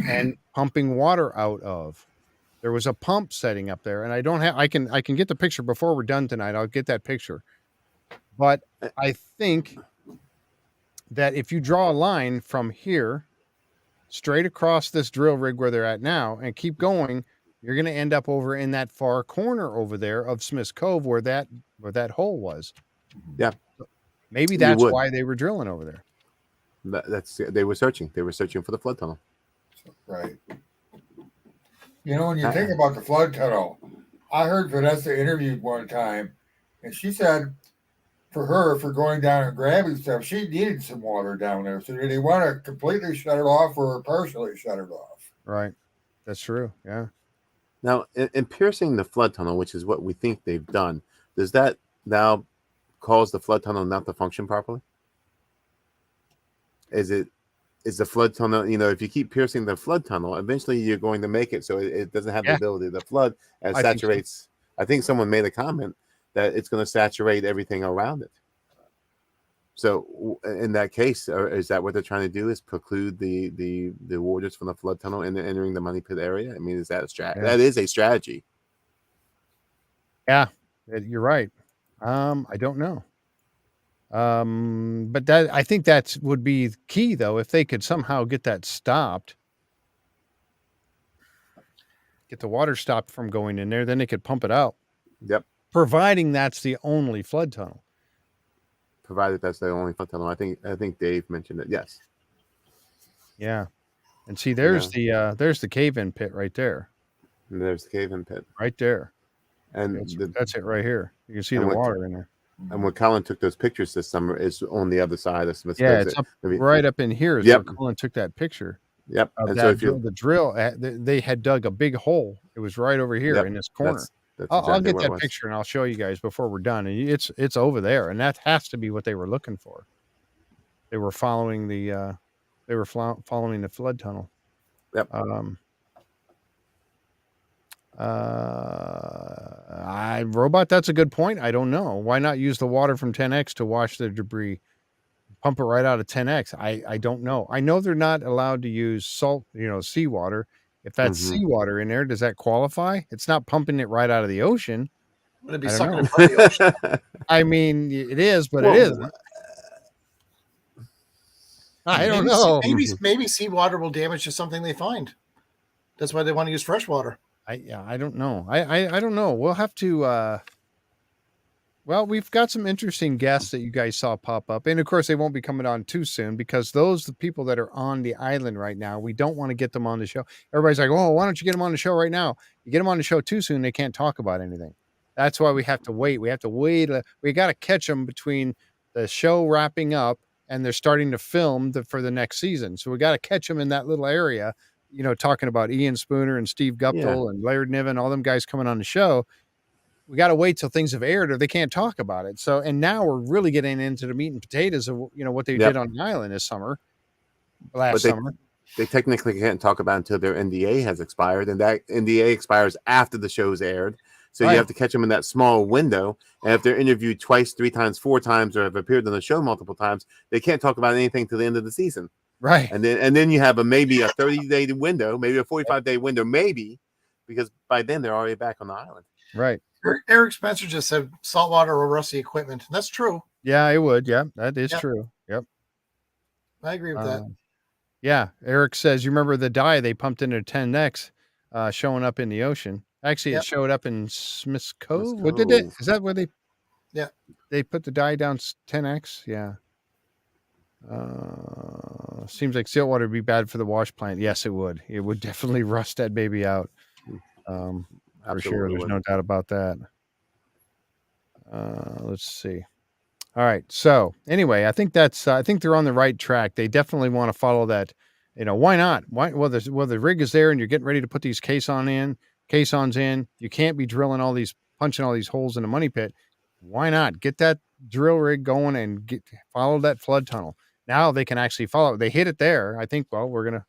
and pumping water out of. There was a pump setting up there, and I can get the picture before we're done tonight. I'll get that picture. But I think that if you draw a line from here straight across this drill rig where they're at now and keep going, you're going to end up over in that far corner over there of Smith's Cove where that hole was. Yeah. Maybe that's why they were drilling over there. They were searching. They were searching for the flood tunnel. Right. When you think about the flood tunnel, I heard Vanessa interviewed one time, and she said for going down and grabbing stuff, she needed some water down there. So did they want to completely shut it off or partially shut it off? Right. That's true. Yeah. Now, in piercing the flood tunnel, which is what we think they've done, does that now cause the flood tunnel not to function properly? Is the flood tunnel, if you keep piercing the flood tunnel, eventually you're going to make it so it doesn't have the ability to flood and saturates. I think someone made a comment that it's going to saturate everything around it. So in that case, is that what they're trying to do, is preclude the waters from the flood tunnel and entering the Money Pit area? I mean, is that a strategy? Yeah. That is a strategy. Yeah, you're right. I don't know. But I think that would be key, though, if they could somehow get that stopped, get the water stopped from going in there, then they could pump it out. Yep. Providing that's the only flood tunnel. Provided that's the only flood tunnel. I think Dave mentioned it. Yes. Yeah. And see, there's the cave-in pit right there. And there's the cave-in pit. Right there. And that's it right here. You can see the water in there. And when Colin took those pictures this summer, is on the other side of Smith's Cove. Yeah, it's right up in here is where Colin took that picture. Yep. And so the drill, they had dug a big hole. It was right over here in this corner. I'll get that picture and I'll show you guys before we're done. And it's over there, and that has to be what they were looking for. They were following the flood tunnel. Yep. Robot, that's a good point. I don't know. Why not use the water from 10X to wash the debris? Pump it right out of 10X. I don't know. I know they're not allowed to use salt, seawater. If that's seawater in there, does that qualify? It's not pumping it right out of the ocean. Would it be sucking it from the ocean? I mean, it is, but it isn't. I don't know. Maybe seawater will damage to something they find. That's why they want to use fresh water. I don't know. I don't know. We'll have to. Well, we've got some interesting guests that you guys saw pop up, and of course, they won't be coming on too soon because the people that are on the island right now, we don't want to get them on the show. Everybody's like, "Oh, why don't you get them on the show right now?" You get them on the show too soon, they can't talk about anything. That's why we have to wait. We have to wait. We got to catch them between the show wrapping up and they're starting to film for the next season. So we got to catch them in that little area. Talking about Ian Spooner and Steve Guptill and Laird Niven, all them guys coming on the show. We got to wait till things have aired or they can't talk about it. So, and now we're really getting into the meat and potatoes of, what they did on the island this summer, summer. They technically can't talk about it until their NDA has expired, and that NDA expires after the show's aired. So you have to catch them in that small window. And if they're interviewed twice, 3 times, 4 times, or have appeared on the show multiple times, they can't talk about anything till the end of the season. Right. And then you have maybe a 30-day window, maybe a 45-day window, maybe, because by then they're already back on the island. Right. Eric Spencer just said saltwater or rusty equipment. That's true. Yeah, it would. Yeah, that is true. Yep. I agree with that. Yeah. Eric says, you remember the dye they pumped into 10X showing up in the ocean? Actually, it showed up in Smith's Cove. What did it? Is that where they? Yeah. They put the dye down 10X. Yeah. Seems like silt water would be bad for the wash plant. Yes, it would. It would definitely rust that baby out. For sure. There's no doubt about that. Let's see. All right. So anyway, I think they're on the right track. They definitely want to follow that. Why not? Well, the rig is there and you're getting ready to put these caissons in. You can't be punching all these holes in the money pit. Why not get that drill rig going and follow that flood tunnel? Now they can actually follow. They hit it there. I think, well, I'm going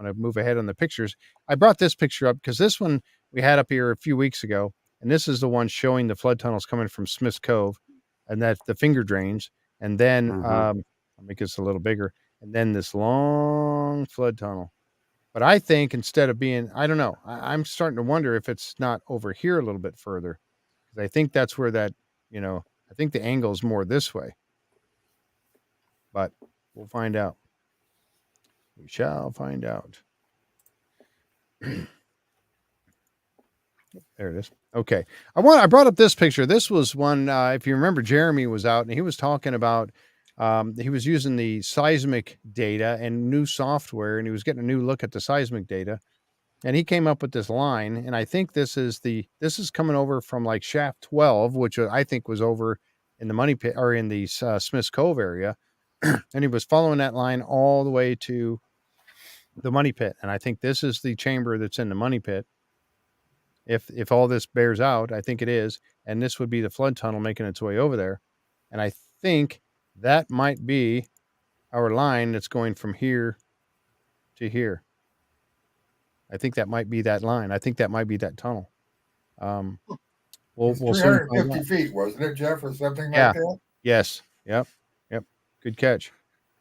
to move ahead on the pictures. I brought this picture up because this one we had up here a few weeks ago. And this is the one showing the flood tunnels coming from Smith's Cove, and that's the finger drains. And then I'll make this a little bigger. And then this long flood tunnel. But I think instead of being, I don't know, I'm starting to wonder if it's not over here a little bit further. Because I think that's where that, I think the angle is more this way. But we'll find out. We shall find out. There it is. Okay. I brought up this picture. This was one, if you remember, Jeremy was out and he was talking about, he was using the seismic data and new software, and he was getting a new look at the seismic data. And he came up with this line. And I think this is coming over from like shaft 12, which I think was over in the money pit or in the Smith's Cove area. And he was following that line all the way to the money pit. And I think this is the chamber that's in the money pit. If all this bears out, I think it is. And this would be the flood tunnel making its way over there. And I think that might be our line that's going from here to here. I think that might be that line. I think that might be that tunnel. We'll 350 feet, wasn't it, Jeff, or something like that? Yes. Yep. Good catch.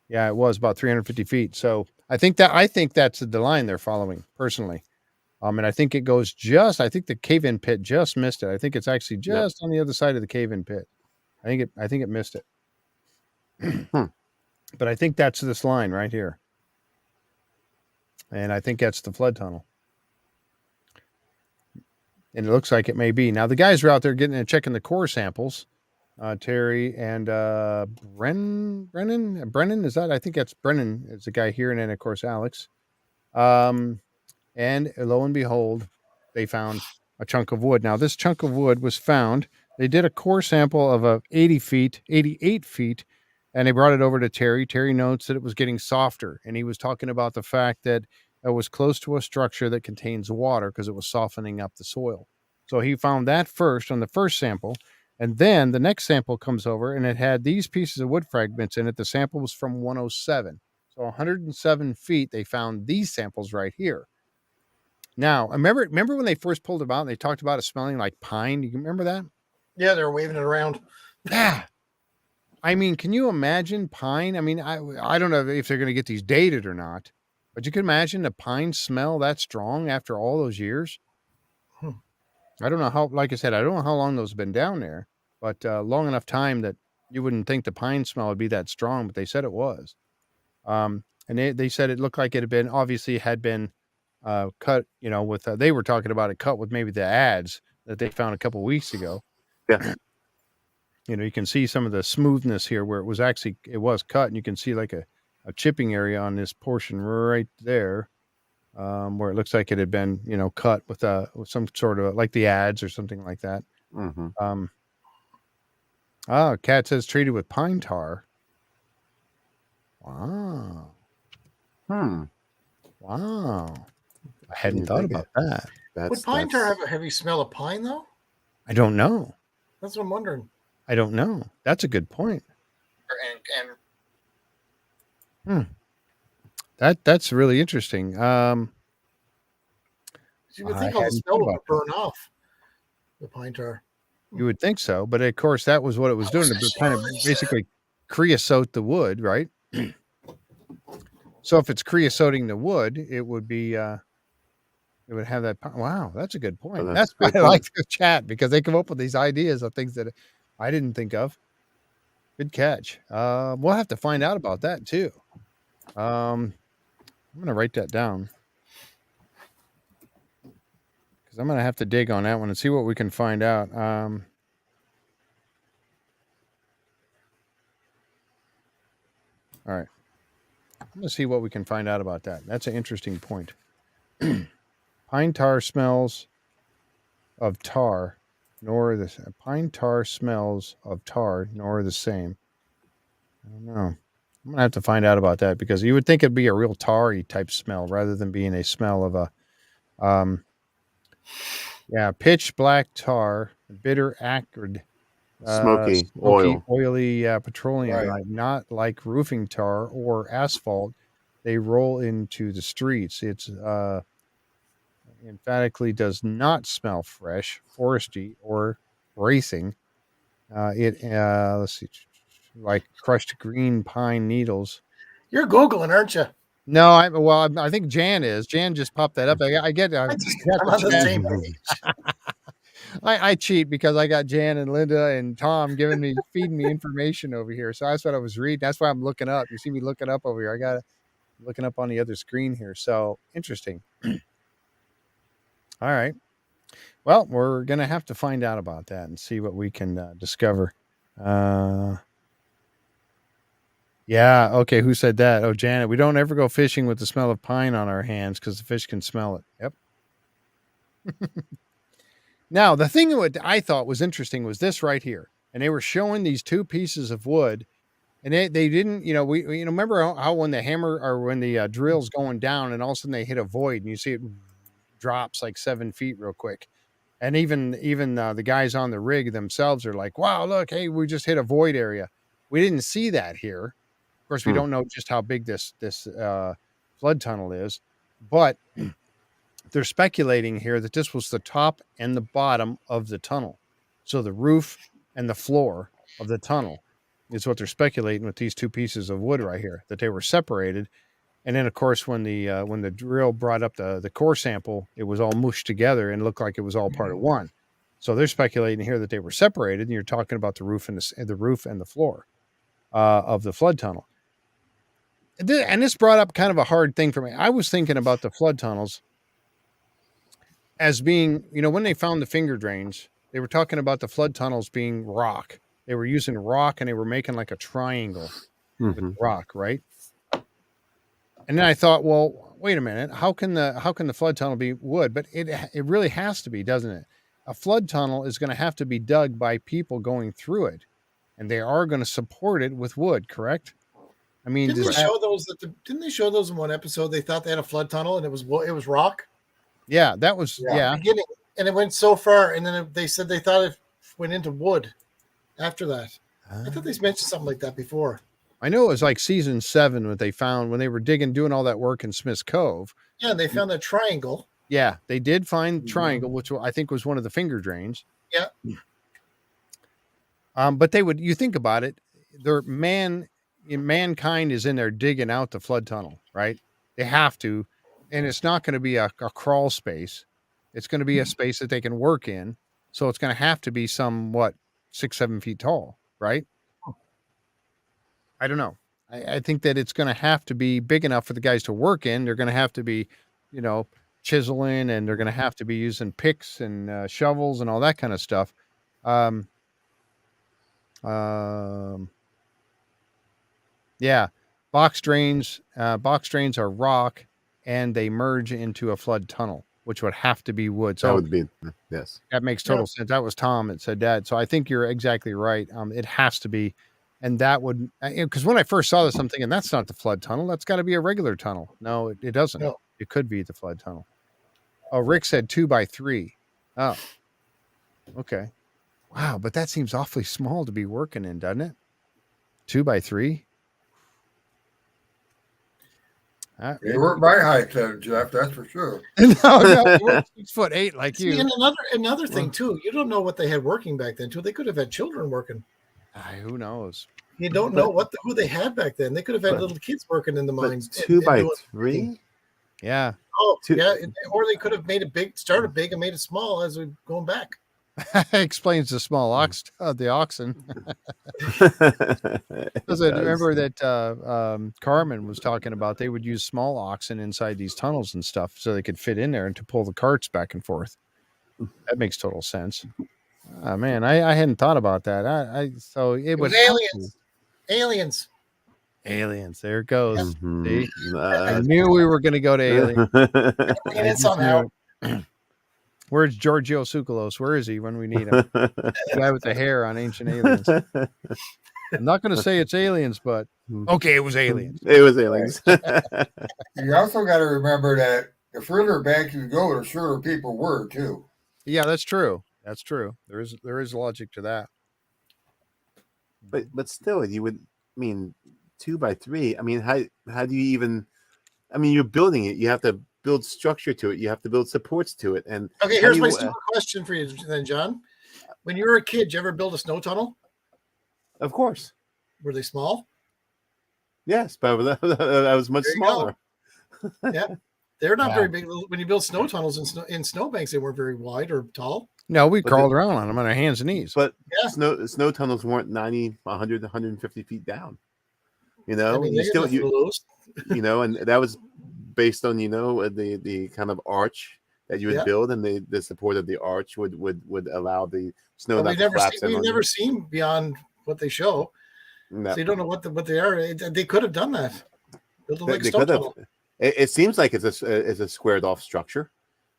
Yeah, it was about 350 feet. So I think that's the line they're following personally. And I think it goes I think the cave-in pit just missed it. I think it's actually just on the other side of the cave-in pit. I think it missed it. But I think that's this line right here. And I think that's the flood tunnel. And it looks like it may be. Now the guys are out there checking the core samples. Terry and Brennan, is that? I think that's Brennan is the guy here, and then of course Alex. And lo and behold, they found a chunk of wood. Now, this chunk of wood was found. They did a core sample of 88 feet, and they brought it over to Terry. Terry notes that it was getting softer, and he was talking about the fact that it was close to a structure that contains water because it was softening up the soil. So he found that first on the first sample, and then the next sample comes over, and it had these pieces of wood fragments in it. The sample was from 107. So 107 feet, they found these samples right here. Now, remember when they first pulled it out and they talked about it smelling like pine? You remember that? Yeah, they were waving it around. Yeah. I mean, can you imagine pine? I mean, I don't know if they're going to get these dated or not, but you can imagine the pine smell that strong after all those years. I don't know how, like I said, I don't know how long those have been down there, but long enough time that you wouldn't think the pine smell would be that strong, but they said it was. And they said it looked like it had been cut, with they were talking about it cut with maybe the adze that they found a couple weeks ago. Yeah. You can see some of the smoothness here where it was cut, and you can see like a chipping area on this portion right there, where it looks like it had been, cut with some sort of like the adze or something like that. Cat says treated with pine tar. Wow. Wow. I hadn't thought about that. Would pine tar have a heavy smell of pine, though? I don't know. That's what I'm wondering. I don't know. That's a good point. That's really interesting. You would think all the smell would burn off the pine tar. You would think so, but of course that was what it was doing to kind of basically creosote the wood, right? So if it's creosoting the wood, it would be it would have that. Wow, that's a good point. That's why I like the chat, because they come up with these ideas of things that I didn't think of. Good catch. We'll have to find out about that too. I'm going to write that down, because I'm going to have to dig on that one and see what we can find out. All right. I'm going to see what we can find out about that. That's an interesting point. Pine tar smells of tar, nor the pine tar smells of tar, nor the same. I don't know. I'm gonna have to find out about that because you would think it'd be a real tarry type smell rather than being a smell of a, pitch black tar, bitter, acrid, Smoky smoky, oil. oily petroleum, Right. right? Not like roofing tar or asphalt. They roll into the streets. It's emphatically does not smell fresh, foresty, or racing. Let's see, like crushed green pine needles. You're Googling, aren't you? No, I think Jan is. Jan just popped that up. I get. I have I'm to on the cheat. same page. I cheat because I got Jan and Linda and Tom feeding me information over here. So that's what I was reading. That's why I'm looking up. You see me looking up over here. I got looking up on the other screen here. So interesting. All right. Well, we're gonna have to find out about that and see what we can discover. Yeah. Okay. Who said that? Oh, Janet. We don't ever go fishing with the smell of pine on our hands because the fish can smell it. Yep. Now, the thing that I thought was interesting was this right here. And they were showing these two pieces of wood. And they didn't, we remember how when the hammer or when the drill's going down and all of a sudden they hit a void and you see it drops like 7 feet real quick. And even the guys on the rig themselves are like, wow, look, hey, we just hit a void area. We didn't see that here. Of course, we don't know just how big this flood tunnel is, but they're speculating here that this was the top and the bottom of the tunnel. So the roof and the floor of the tunnel is what they're speculating with these two pieces of wood right here, that they were separated. And then, of course, when the drill brought up the core sample, it was all mushed together and looked like it was all part of one. So they're speculating here that they were separated, and you're talking about the roof and the floor of the flood tunnel. And this brought up kind of a hard thing for me. I was thinking about the flood tunnels as being, when they found the finger drains, they were talking about the flood tunnels being rock. They were using rock and they were making like a triangle with rock, right? And then I thought, well, wait a minute. How can the flood tunnel be wood? But it really has to be, doesn't it? A flood tunnel is going to have to be dug by people going through it, and they are going to support it with wood, correct? I mean, didn't they show those? Didn't they show those in one episode? They thought they had a flood tunnel and it was rock. Yeah, that was Beginning, and it went so far, and then they said they thought it went into wood. After that, I thought they mentioned something like that before. I know it was like season 7 when they found when they were doing all that work in Smith's Cove. Yeah, and they found that triangle. Yeah, they did find triangle, which I think was one of the finger drains. Yeah. But you think about it, mankind is in there digging out the flood tunnel, right? They have to, and it's not going to be a crawl space. It's going to be a space that they can work in. So it's going to have to be somewhat 6-7 feet tall, right? I don't know. I think that it's going to have to be big enough for the guys to work in. They're going to have to be, chiseling, and they're going to have to be using picks and shovels and all that kind of stuff. Yeah, box drains are rock, and they merge into a flood tunnel, which would have to be wood. So that would be yes. That makes total sense. That was Tom that said that. So I think you're exactly right. It has to be, and that would, because when I first saw this, I'm thinking that's not the flood tunnel. That's got to be a regular tunnel. No, it doesn't. No. It could be the flood tunnel. Oh, Rick said 2x3. Oh, okay. Wow, but that seems awfully small to be working in, doesn't it? 2x3. They weren't my height then, Jeff. That's for sure. no, we're 6'8" like you. And another thing too, you don't know what they had working back then too. They could have had children working. Who knows? You don't know who they had back then. They could have had little kids working in the mines. 2x3. Yeah. Oh, yeah. Or they could have made it big, started big, and made it small as we're going back. Explains the small the oxen. Because I remember that Carmen was talking about they would use small oxen inside these tunnels and stuff so they could fit in there and to pull the carts back and forth. That makes total sense. Man, I hadn't thought about that. So it was aliens. Aliens. There it goes. Mhm. See? I knew we were going to go to aliens. Bring it in somehow. Where's Giorgio Tsoukalos? Where is he when we need him? The guy with the hair on Ancient Aliens. I'm not going to say it's aliens, but okay, it was aliens. It was aliens. You also got to remember that the further back you go, the shorter people were too. Yeah, that's true. That's true. There is logic to that. But still, you would mean 2 by 3. I mean, how do you even? I mean, you're building it. You have to build structure to it. You have to build supports to it. And okay, here's my stupid question for you then, John. When you were a kid, did you ever build a snow tunnel? Of course. Were they small? Yes, but I was much smaller. Yeah, they're not very big. When you build snow tunnels in snowbanks, they weren't very wide or tall. No, we crawled around on them on our hands and knees. But snow tunnels weren't 90, 100, 150 feet down. You know, I mean, you know, and that was based on the kind of arch that you would build, and the support of the arch would allow the snow not to collapse. We've never seen beyond what they show. No. So you don't know what they are. They could have done that. It seems like it's a squared off structure,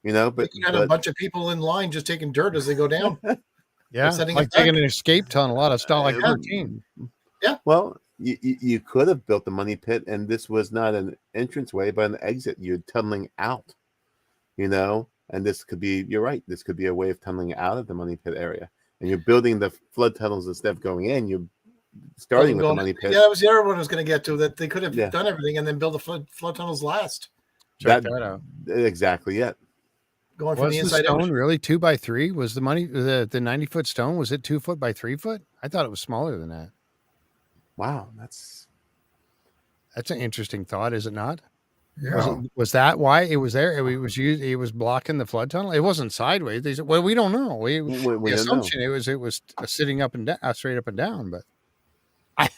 you know. But you got a bunch of people in line just taking dirt as they go down. Yeah, like taking an escape tunnel out of Stalag 13. Yeah. Well, you could have built the money pit, and this was not an entranceway, but an exit. You're tunneling out, you know. And this could be. You're right. This could be a way of tunneling out of the money pit area, and you're building the flood tunnels instead of going in. You're starting with the money pit. Yeah, that was the other one I was going to get to. That they could have done everything and then build the flood tunnels last. Check that out. Exactly. Yeah. Going from the inside stone out. Really 2 by 3 was the money. The 90-foot stone, was it 2 foot by 3 foot? I thought it was smaller than that. Wow, that's an interesting thought, is it not? Yeah. Was that why it was there? It was used. It was blocking the flood tunnel. It wasn't sideways. They said, "Well, we don't know." The assumption it was sitting up and down, straight up and down. But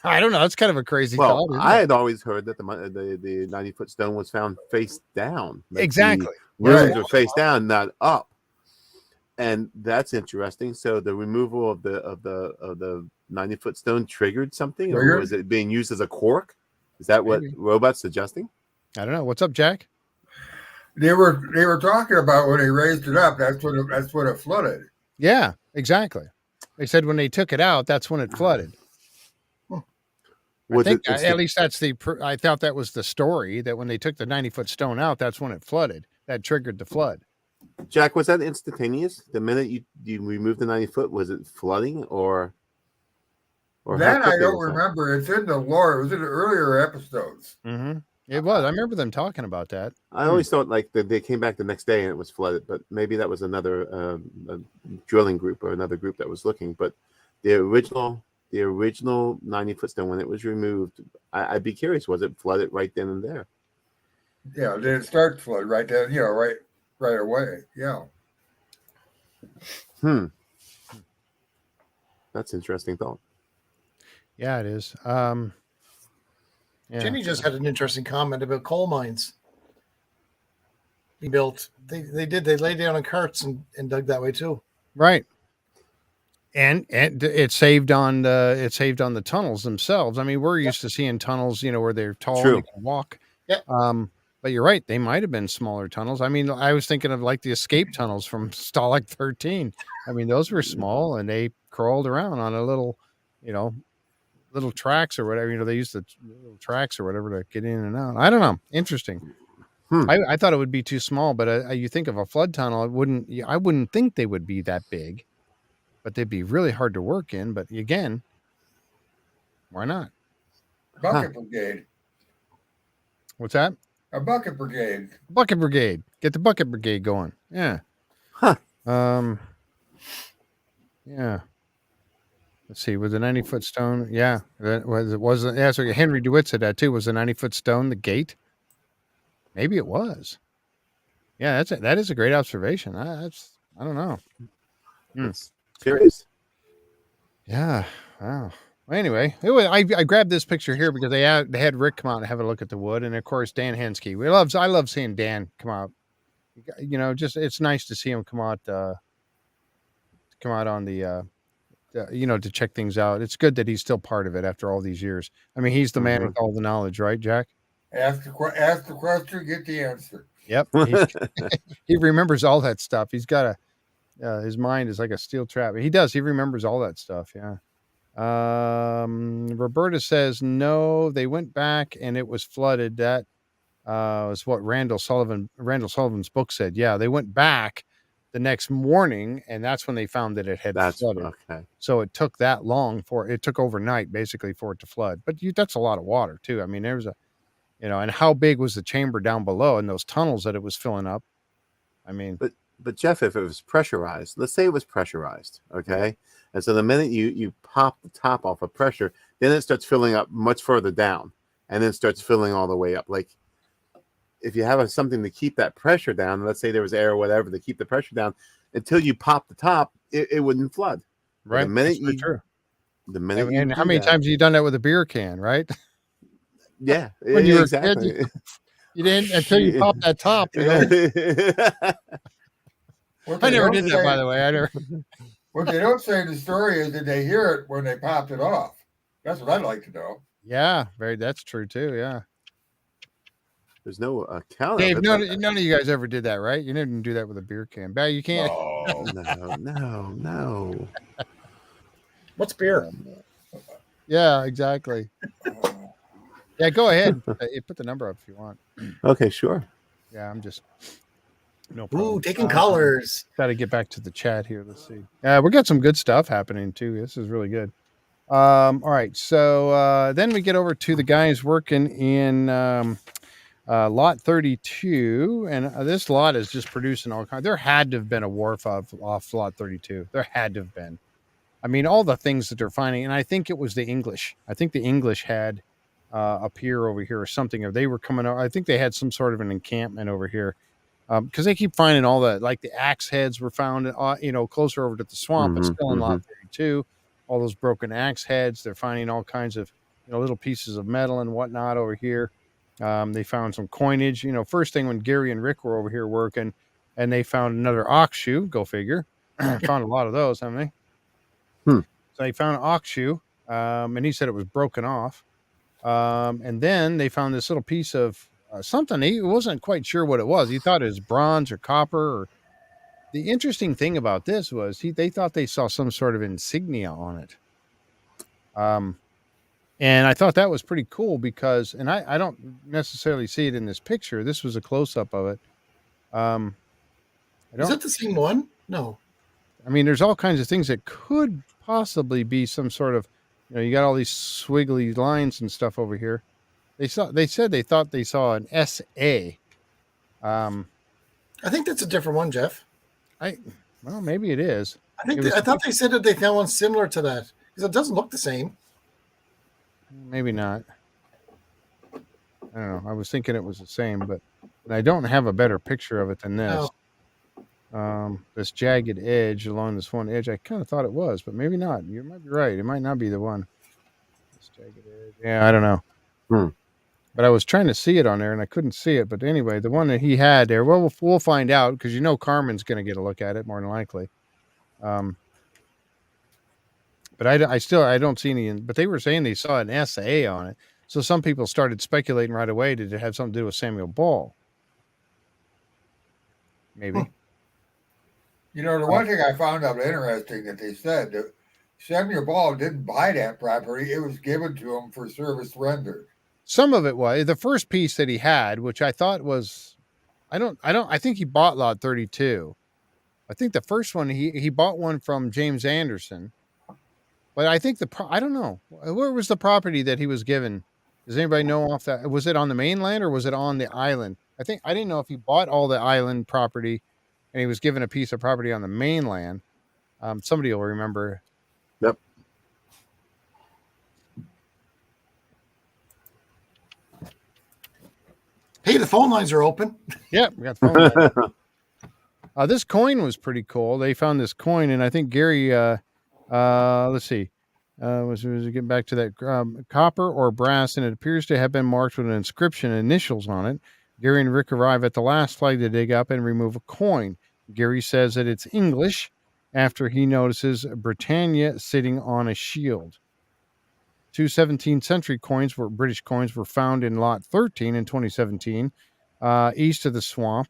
I don't know. It's kind of a crazy thought. I had always heard that the 90-foot stone was found face down. Exactly. Rooms are face down, not up. And that's interesting. So the removal of the 90-foot stone triggered something, or was it being used as a cork? Is that what Robot's suggesting? I don't know. What's up, Jack? They were talking about when they raised it up. That's when it flooded. Yeah, exactly. They said when they took it out, that's when it flooded. At least that's I thought that was the story, that when they took the 90-foot stone out, that's when it flooded. That triggered the flood. Jack, was that instantaneous? The minute you removed the 90-foot, was it flooding or that I don't remember. It's in the lore. It was in the earlier episodes. Mm-hmm. It was. I remember them talking about that. I always thought like they came back the next day and it was flooded, but maybe that was another drilling group or another group that was looking. But the original 90-foot stone, when it was removed, I'd be curious, was it flooded right then and there? Yeah, did it start to flood right then? Right away. Yeah. That's an interesting thought. Yeah, it is. Jimmy just had an interesting comment about coal mines. He built. They laid down in carts and dug that way too. Right. And it saved on the tunnels themselves. I mean, we're used to seeing tunnels, where they're tall and you can walk. Yeah. But you're right; they might have been smaller tunnels. I mean, I was thinking of like the escape tunnels from Stalag 13. I mean, those were small and they crawled around on a little, little tracks or whatever. They used the little tracks or whatever to get in and out. I don't know. Interesting. I thought it would be too small, but you think of a flood tunnel, I wouldn't think they would be that big, but they'd be really hard to work in. But again, why not? Bucket brigade. What's that? A bucket brigade. Bucket brigade. Get the bucket brigade going. Yeah. Huh. Yeah. Let's see. Was the 90-foot stone? Yeah. Yeah. So Henry DeWitt said that too. Was the 90-foot stone the gate? Maybe it was. Yeah, that is a great observation. I don't know. It's curious. Yeah. Wow. Well, anyway, I grabbed this picture here because they had Rick come out and have a look at the wood, and of course Dan Hensky. I love seeing Dan come out. Just it's nice to see him come out on the to check things out. It's good that he's still part of it after all these years. I mean, he's the man with all the knowledge, right, Jack? Ask the question, get the answer. Yep. He remembers all that stuff. He's got his mind is like a steel trap. He does. He remembers all that stuff. Yeah. Roberta says, no, they went back and it was flooded. That was what Randall Sullivan's book said. Yeah. They went back the next morning and that's when they found that it had flooded. Okay. So it took that long it took overnight basically for it to flood. But that's a lot of water too. I mean, there's and how big was the chamber down below and those tunnels that it was filling up? I mean, but Jeff, if it was pressurized, let's say it was pressurized, okay? And so the minute you pop the top off of pressure, then it starts filling up much further down and then starts filling all the way up. Like if you have something to keep that pressure down, let's say there was air or whatever to keep the pressure down, until you pop the top, it wouldn't flood. Right. The minute and how many times have you done that with a beer can, right? Yeah, when you were exactly. A kid, you didn't until you popped that top. I never did that, by the way. I never. What they don't say in the story is that they hear it when they popped it off. That's what I'd like to know. Yeah, that's true too. Yeah. There's no account. Dave, of it, none of you guys ever did that, right? You didn't do that with a beer can. You can't. Oh. No. What's beer? Yeah, exactly. Yeah, go ahead. Put the number up if you want. Okay, sure. Yeah, I'm just no problem. Ooh, taking colors. Got to get back to the chat here. Let's see. We got some good stuff happening too. This is really good. All right, so then we get over to the guys working in lot 32, and this lot is just producing all kinds. There had to have been a wharf off lot 32. There had to have been. I mean, all the things that they're finding, and I think it was the English. I think the English had a pier over here or something. Or they were coming out. I think they had some sort of an encampment over here because they keep finding all like the axe heads were found, closer over to the swamp, but still in lot 32. All those broken axe heads. They're finding all kinds of little pieces of metal and whatnot over here. They found some coinage. First thing when Gary and Rick were over here working, and they found another ox shoe. Go figure. Found a lot of those, haven't they? So they found an ox shoe, and he said it was broken off. And then they found this little piece of something. He wasn't quite sure what it was. He thought it was bronze or copper. The interesting thing about this was they thought they saw some sort of insignia on it. And I thought that was pretty cool because, and I don't necessarily see it in this picture. This was a close-up of it. Is that the same one? No. I mean, there's all kinds of things that could possibly be some sort of, you got all these swiggly lines and stuff over here. They said they thought they saw an SA. I think that's a different one, Jeff. Well, maybe it is. I thought they said that they found one similar to that because it doesn't look the same. Maybe not. I don't know. I was thinking it was the same, but I don't have a better picture of it than this. No. This jagged edge along this one edge. I kind of thought it was, but maybe not. You might be right. It might not be the one. This jagged edge. Yeah, I don't know. But I was trying to see it on there and I couldn't see it. But anyway, the one that he had there, well, we'll find out because Carmen's going to get a look at it more than likely. But I don't see any. But they were saying they saw an SA on it, so some people started speculating right away. Did it have something to do with Samuel Ball? Maybe. The one thing I found out interesting that they said that Samuel Ball didn't buy that property; it was given to him for service rendered. Some of it was the first piece that he had, which I thought was, I think he bought lot 32. I think the first one he bought one from James Anderson. But I think I don't know. Where was the property that he was given? Does anybody know off that? Was it on the mainland or was it on the island? I didn't know if he bought all the island property and he was given a piece of property on the mainland. Somebody will remember. Yep. Hey, the phone lines are open. Yep, we got the phone lines. This coin was pretty cool. They found this coin, and I think Gary... let's see. Was getting back to that copper or brass, and it appears to have been marked with an inscription and initials on it. Gary and Rick arrive at the last flag to dig up and remove a coin. Gary says that it's English, after he notices Britannia sitting on a shield. 2 17th century British coins were found in Lot 13 in 2017, east of the swamp.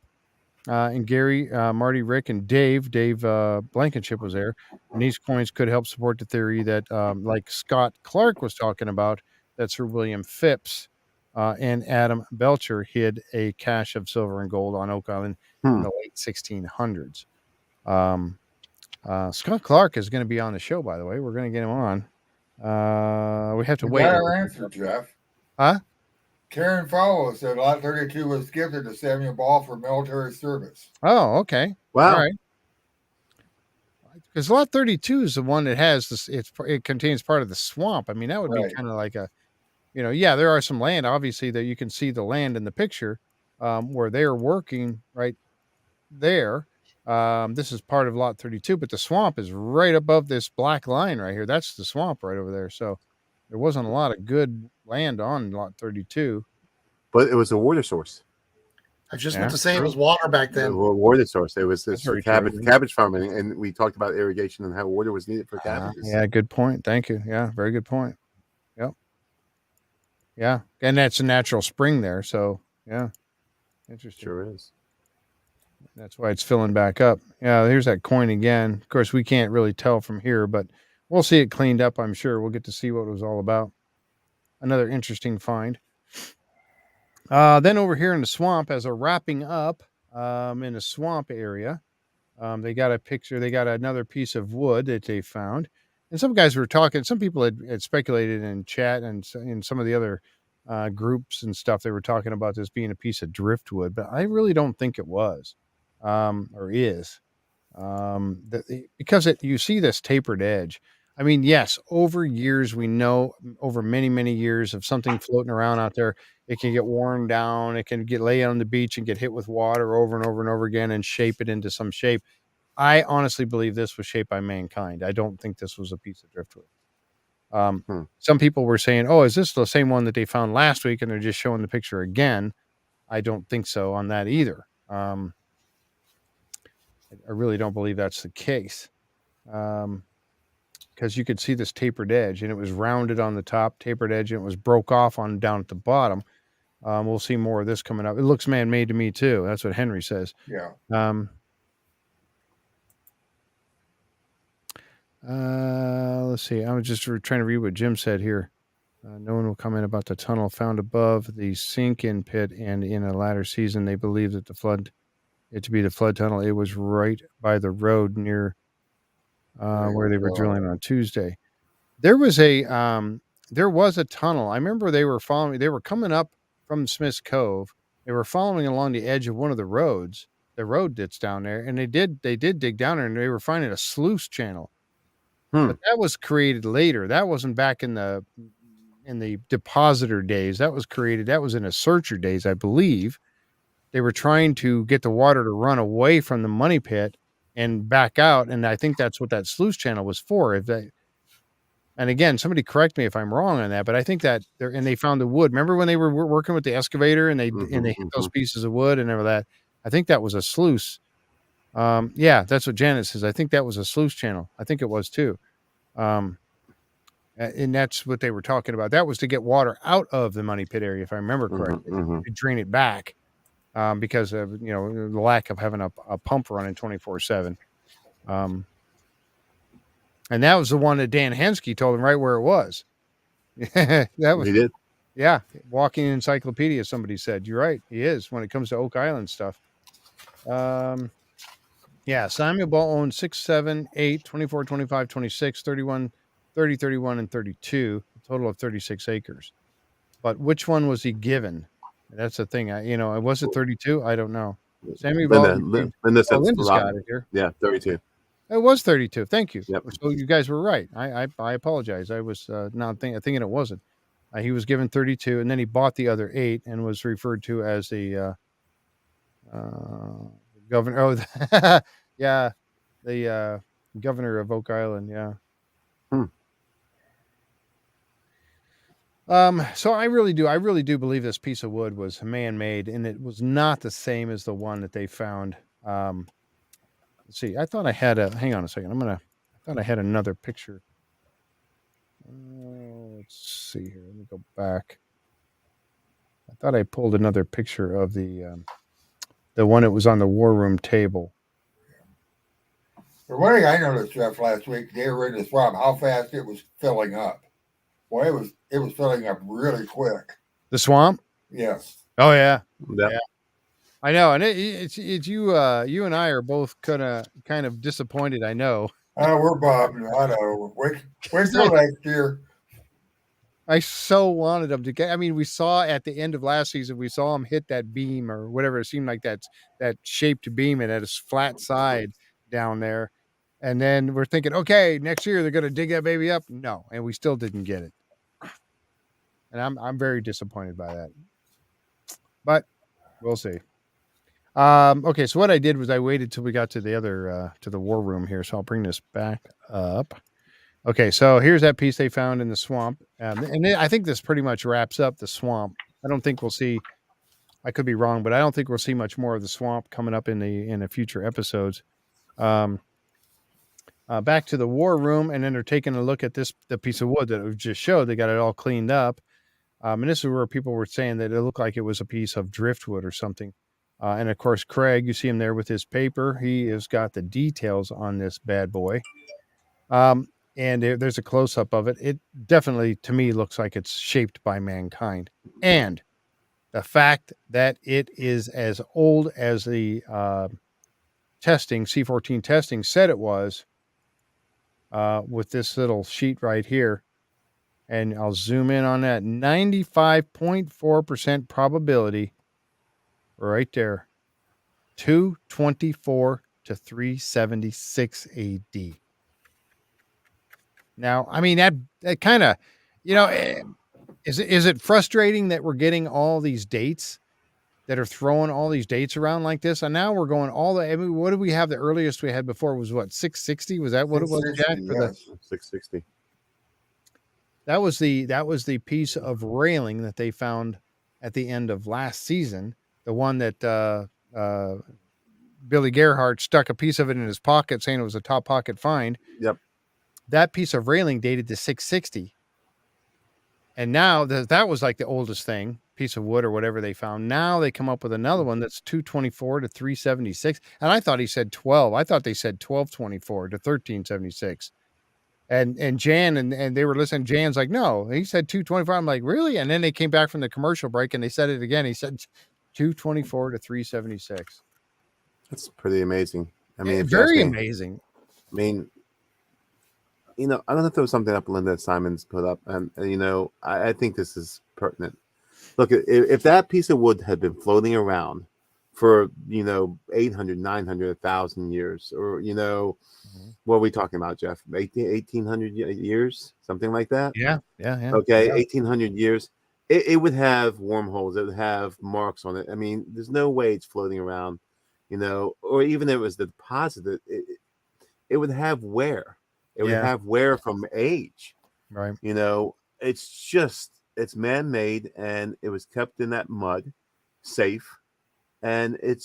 And Gary, Marty, Rick, and Dave Blankenship was there. And these coins could help support the theory that, like Scott Clark was talking about, that Sir William Phipps and Adam Belcher hid a cache of silver and gold on Oak Island in the late 1600s. Scott Clark is going to be on the show, by the way. We're going to get him on. We have to wait. Got our answer, Jeff. Huh? Karen Fowler said Lot 32 was gifted to Samuel Ball for military service. Oh, okay. Wow. All right. Because Lot 32 is the one that has this. It contains part of the swamp. I mean, that would be kind of like a, there are some land, obviously, that you can see the land in the picture where they're working right there. This is part of Lot 32, but the swamp is right above this black line right here. That's the swamp right over there. So there wasn't a lot of good land on Lot 32. But it was a water source. I just meant to say it was water back then. Water source. It was this cabbage farming, and we talked about irrigation and how water was needed for cabbages. Yeah, good point. Thank you. Yeah, very good point. Yep. Yeah, and that's a natural spring there. So yeah, interesting. Sure is. That's why it's filling back up. Yeah, here's that coin again. Of course, we can't really tell from here, but we'll see it cleaned up, I'm sure. We'll get to see what it was all about. Another interesting find. Then over here in the swamp, as a wrapping up in the swamp area, they got a picture. They got another piece of wood that they found. And some guys were talking. Some people had speculated in chat and in some of the other groups and stuff. They were talking about this being a piece of driftwood, but I really don't think it was. Or is, because you see this tapered edge. I mean, yes, over years, we know over many, many years of something floating around out there, it can get worn down. It can lay on the beach and get hit with water over and over and over again and shape it into some shape. I honestly believe this was shaped by mankind. I don't think this was a piece of driftwood. Some people were saying, oh, is this the same one that they found last week? And they're just showing the picture again. I don't think so on that either. I really don't believe that's the case, because you could see this tapered edge, and it was rounded on the top, tapered edge, and it was broke off on down at the bottom. We'll see more of this coming up. It looks man-made to me too. That's what Henry says. Yeah. Let's see. I was just trying to read what Jim said here. No one will comment about the tunnel found above the sink-in pit, and in a latter season, they believed that it to be the flood tunnel. It was right by the road near where they were drilling on Tuesday. There was a tunnel. I remember they were coming up from Smith's Cove. They were following along the edge of one of the roads, the road that's down there, and they did dig down there, and they were finding a sluice channel. But that was created later. That wasn't back in the depositor days. That was in the searcher days, I believe. They were trying to get the water to run away from the money pit and back out. And I think that's what that sluice channel was for. And again, somebody correct me if I'm wrong on that, but I think that they found the wood. Remember when they were working with the excavator and they hit those pieces of wood and all that? I think that was a sluice. Yeah, that's what Janet says. I think that was a sluice channel. I think it was too. And that's what they were talking about. That was to get water out of the money pit area, if I remember correctly, to drain it back. Because of the lack of having a pump running 24/7, and that was the one that Dan Hensky told him right where it was. That was he did. Yeah, walking encyclopedia. Somebody said you're right. He is when it comes to Oak Island stuff. Yeah, Samuel Ball owned 6, 7, 8, 24, 25, 26, 31, 30, 31, and 32, a total of 36 acres. But which one was he given? That's the thing. Was it 32? I don't know. Samuel Linda Linda's got it here. Yeah, 32. It was 32. Thank you. Yep. So you guys were right. I apologize. I was not thinking it wasn't. He was given 32, and then he bought the other 8 and was referred to as the governor. Oh, yeah, the governor of Oak Island. Yeah. So I really do believe this piece of wood was man-made, and it was not the same as the one that they found Let's see. I thought I had hang on a second. I thought I had another picture. Let's see here. Let me go back. I thought I pulled another picture of the one that was on the war room table. The one thing I noticed, Jeff, last week, they were in the swamp, how fast it was filling up. Boy, it was filling up really quick. The swamp? Yes. Oh yeah. Yep. Yeah. I know, and it's you. You and I are both kind of disappointed. I know. We're bummed. I know. Wait till next year. I so wanted them to get. I mean, we saw at the end of last season, we saw him hit that beam or whatever. It seemed like that shaped beam and at his flat side down there. And then we're thinking, okay, next year they're going to dig that baby up. No, and we still didn't get it. And I'm very disappointed by that. But we'll see. Okay, so what I did was I waited till we got to the other to the war room here. So I'll bring this back up. Okay, so here's that piece they found in the swamp, and I think this pretty much wraps up the swamp. I don't think we'll see. I could be wrong, but I don't think we'll see much more of the swamp coming up in the future episodes. Back to the war room, and then they're taking a look at the piece of wood that we just showed. They got it all cleaned up, and this is where people were saying that it looked like it was a piece of driftwood or something. And of course, Craig, you see him there with his paper. He has got the details on this bad boy. And there's a close-up of it. It definitely, to me, looks like it's shaped by mankind. And the fact that it is as old as the C14 testing said it was, with this little sheet right here. And I'll zoom in on that. 95.4% probability right there. 224 to 376 AD. Now, I mean, that kind of, is it frustrating that we're getting all these dates that are throwing all these dates around like this? And now we're going what did we have? The earliest we had before was what, 660? Was that what it was, Jack? Yes. 660. That was the piece of railing that they found at the end of last season. The one that Billy Gerhardt stuck a piece of it in his pocket saying it was a top pocket find. Yep. That piece of railing dated to 660. And now that was like the oldest piece of wood or whatever they found. Now they come up with another one that's 224 to 376. And I thought he said 12. I thought they said 1224 to 1376. And Jan and they were listening. Jan's like, no, he said 224. I'm like, really? And then they came back from the commercial break and they said it again. He said 224 to 376. That's pretty amazing. I mean, very amazing. I mean, I don't know if there was something up Linda Simons put up, and I think this is pertinent. Look, if that piece of wood had been floating around for 800, 900, 1,000 years, or what are we talking about, Jeff? 1,800 years, something like that. Yeah. Okay, yeah. 1,800 years. It would have wormholes. It would have marks on it. I mean, there's no way it's floating around, or even if it was deposited, it would have wear. It would have wear from age, right? It's man-made, and it was kept in that mud, safe, and it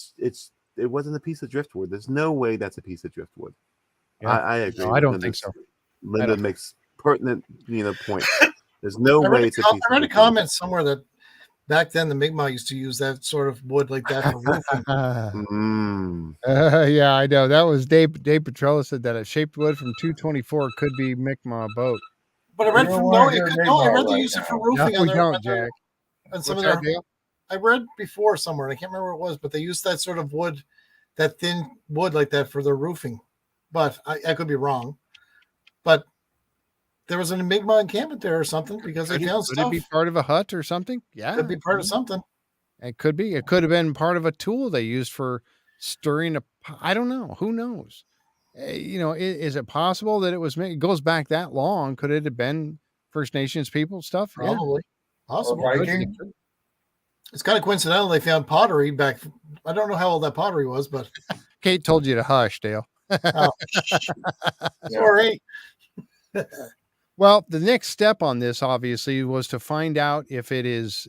wasn't a piece of driftwood. There's no way that's a piece of driftwood. Yeah. I agree. No, I don't think so. Linda makes pertinent, points. There's no way it's a piece. I read a comment somewhere that back then the Mi'kmaq used to use that sort of wood like that for roofing. Yeah, I know. That was Dave Petrella said that a shaped wood from 224 could be Mi'kmaq boat. But I read I read they use it for roofing. No, we don't, Jack. And some of their, I read before somewhere, and I can't remember what it was, but they used that sort of wood, that thin wood like that for their roofing. But I could be wrong. But there was an Mi'kmaq encampment there or something because they found stuff. Could it be part of a hut or something? Yeah. Could be part of something. It could be. It could have been part of a tool they used for stirring I don't know. Who knows? Is it possible that it goes back that long? Could it have been First Nations people stuff? Probably. Yeah. Possible. Viking. It's kind of coincidental they found pottery back. I don't know how old that pottery was, but Kate told you to hush, Dale. Oh. Sorry. Well, the next step on this obviously was to find out if it is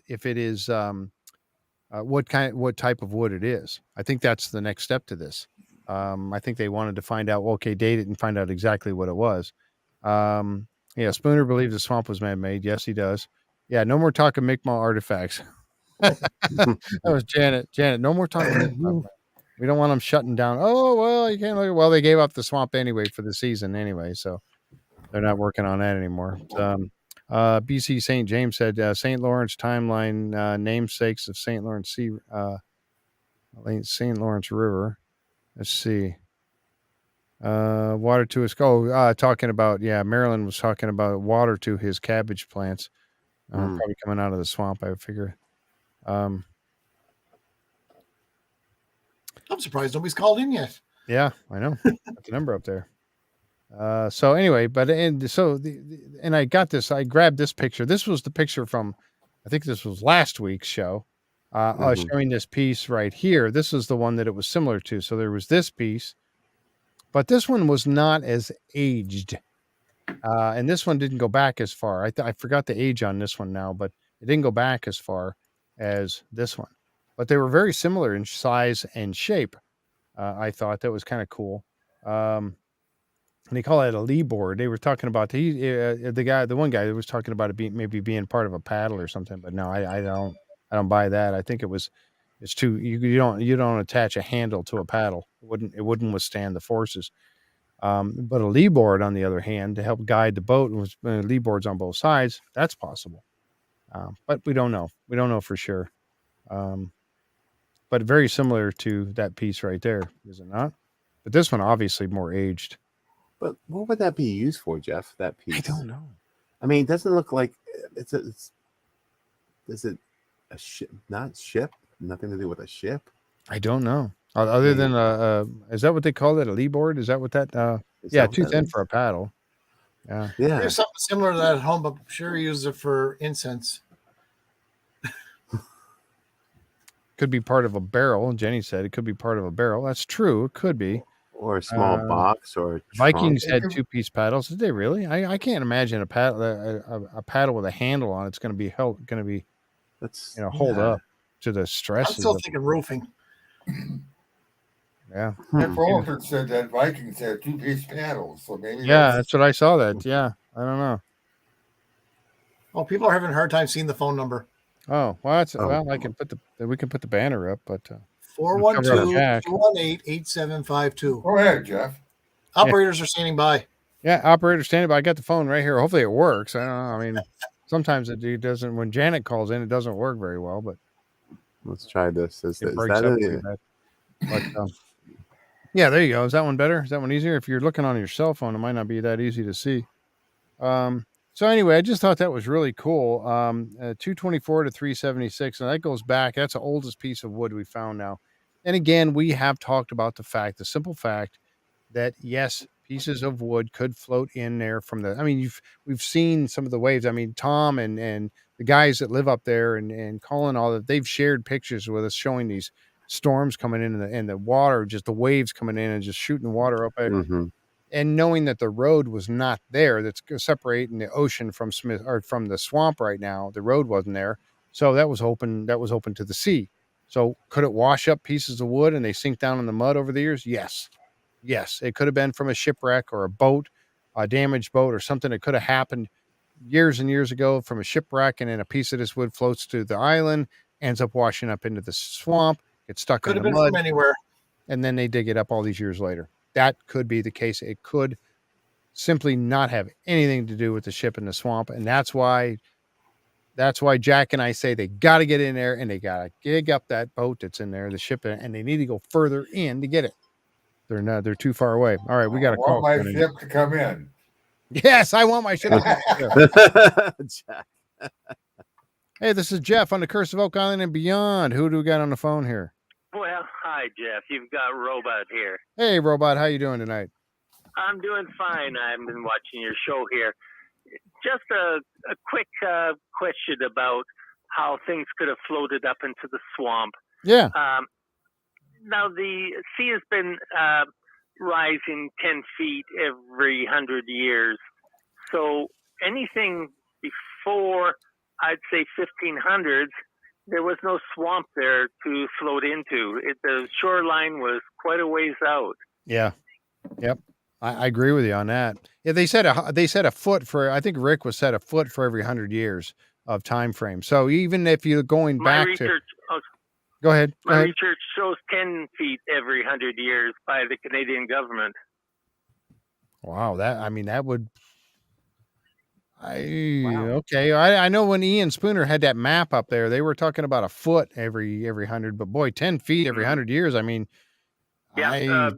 what type of wood it is. I think that's the next step to this. I think they wanted to find out, date it and find out exactly what it was. Yeah, Spooner believes the swamp was man-made. Yes, he does. Yeah, no more talking Mi'kmaq artifacts. That was Janet. Janet, no more talking Mi'kmaq. We don't want them shutting down. Oh, well, you can't look. Well, they gave up the swamp anyway for the season anyway, so they're not working on that anymore. BC St. James said St. Lawrence timeline, namesakes of St. Lawrence St. Lawrence River. Let's see. Water to his talking about Maryland was talking about water to his cabbage plants, probably coming out of the swamp, I would figure. I'm surprised nobody's called in yet. Yeah, I know. Got the number up there. So anyway, and I got this. I grabbed this picture. This was the picture from, I think this was last week's show. Showing this piece right here. This is the one that it was similar to. So there was this piece, but this one was not as aged. And this one didn't go back as far. I forgot the age on this one now, but it didn't go back as far as this one. But they were very similar in size and shape. I thought that was kind of cool. And they call it a lee board. They were talking about the one guy that was talking about it maybe being part of a paddle or something. But no, I don't buy that. I think it's too you don't attach a handle to a paddle. It wouldn't withstand the forces. But a lee board, on the other hand, to help guide the boat, with lee boards on both sides, that's possible. But we don't know. We don't know for sure. But very similar to that piece right there, is it not? But this one obviously more aged. But what would that be used for, Jeff? That piece? I don't know. I mean, it doesn't look like is it a ship? Not ship. Nothing to do with a ship. I don't know. Other than is that what they call it? A lee board? Is that what that? Too thin for a paddle. Yeah. There's something similar to that at home, but I'm sure you use it for incense. Could be part of a barrel. Jenny said it could be part of a barrel. That's true. It could be. Or a small box, or Vikings had 2-piece paddles. Did they really? I can't imagine a paddle with a handle on it's going to be hold up to the stress. I'm still thinking roofing. Yeah. Fulford said that Vikings had 2-piece paddles, so maybe. Yeah, that's what I saw. That. Yeah, I don't know. Oh, people are having a hard time seeing the phone number. Oh, well, we can put the banner up, but 412-218-8752. Go ahead, Jeff. Operators are standing by. Yeah, operator standing by. I got the phone right here. Hopefully it works. I don't know. I mean, sometimes it doesn't. When Janet calls in, it doesn't work very well. But let's try this. It breaks up pretty bad. But yeah, there you go. Is that one better? Is that one easier? If you're looking on your cell phone, it might not be that easy to see. So anyway, I just thought that was really cool. 224 to 376, and that goes back. That's the oldest piece of wood we found now. And again, we have talked about the simple fact that yes, pieces of wood could float in there from the. I mean, we've seen some of the waves. I mean, Tom and the guys that live up there and Colin, all that, they've shared pictures with us showing these storms coming in and the water, just the waves coming in and just shooting water up there. Mm-hmm. And knowing that the road was not there, that's separating the ocean from from the swamp right now, the road wasn't there. So that was open to the sea. So could it wash up pieces of wood and they sink down in the mud over the years? Yes. It could have been from a shipwreck or a boat, a damaged boat or something that could have happened years and years ago from a shipwreck. And then a piece of this wood floats to the island, ends up washing up into the swamp, gets stuck in the mud. Could have been from anywhere. And then they dig it up all these years later. That could be the case. It could simply not have anything to do with the ship in the swamp. And that's why Jack and I say they got to get in there and they got to dig up that boat that's in there, the ship, and they need to go further in to get it. They're too far away. All right, we got to call. I want my ship to come in. Yes, I want my ship to come in. Hey, this is Jeff on the Curse of Oak Island and Beyond. Who do we got on the phone here? Well, hi, Jeff. You've got Robot here. Hey, Robot. How you doing tonight? I'm doing fine. I've been watching your show here. Just a quick question about how things could have floated up into the swamp. Yeah. Now, the sea has been rising 10 feet every 100 years. So anything before, I'd say, 1500s there was no swamp there to float into. The shoreline was quite a ways out. Yeah. Yep. I agree with you on that. Yeah, they said a foot for. I think Rick was said a foot for every 100 years of time frame. So even if you're going My back research, go ahead. my research shows 10 feet every 100 years by the Canadian government. Wow, that would. Okay. I know when Ian Spooner had that map up there, they were talking about a foot every 100, but boy, 10 feet every 100 years. I mean, Yeah,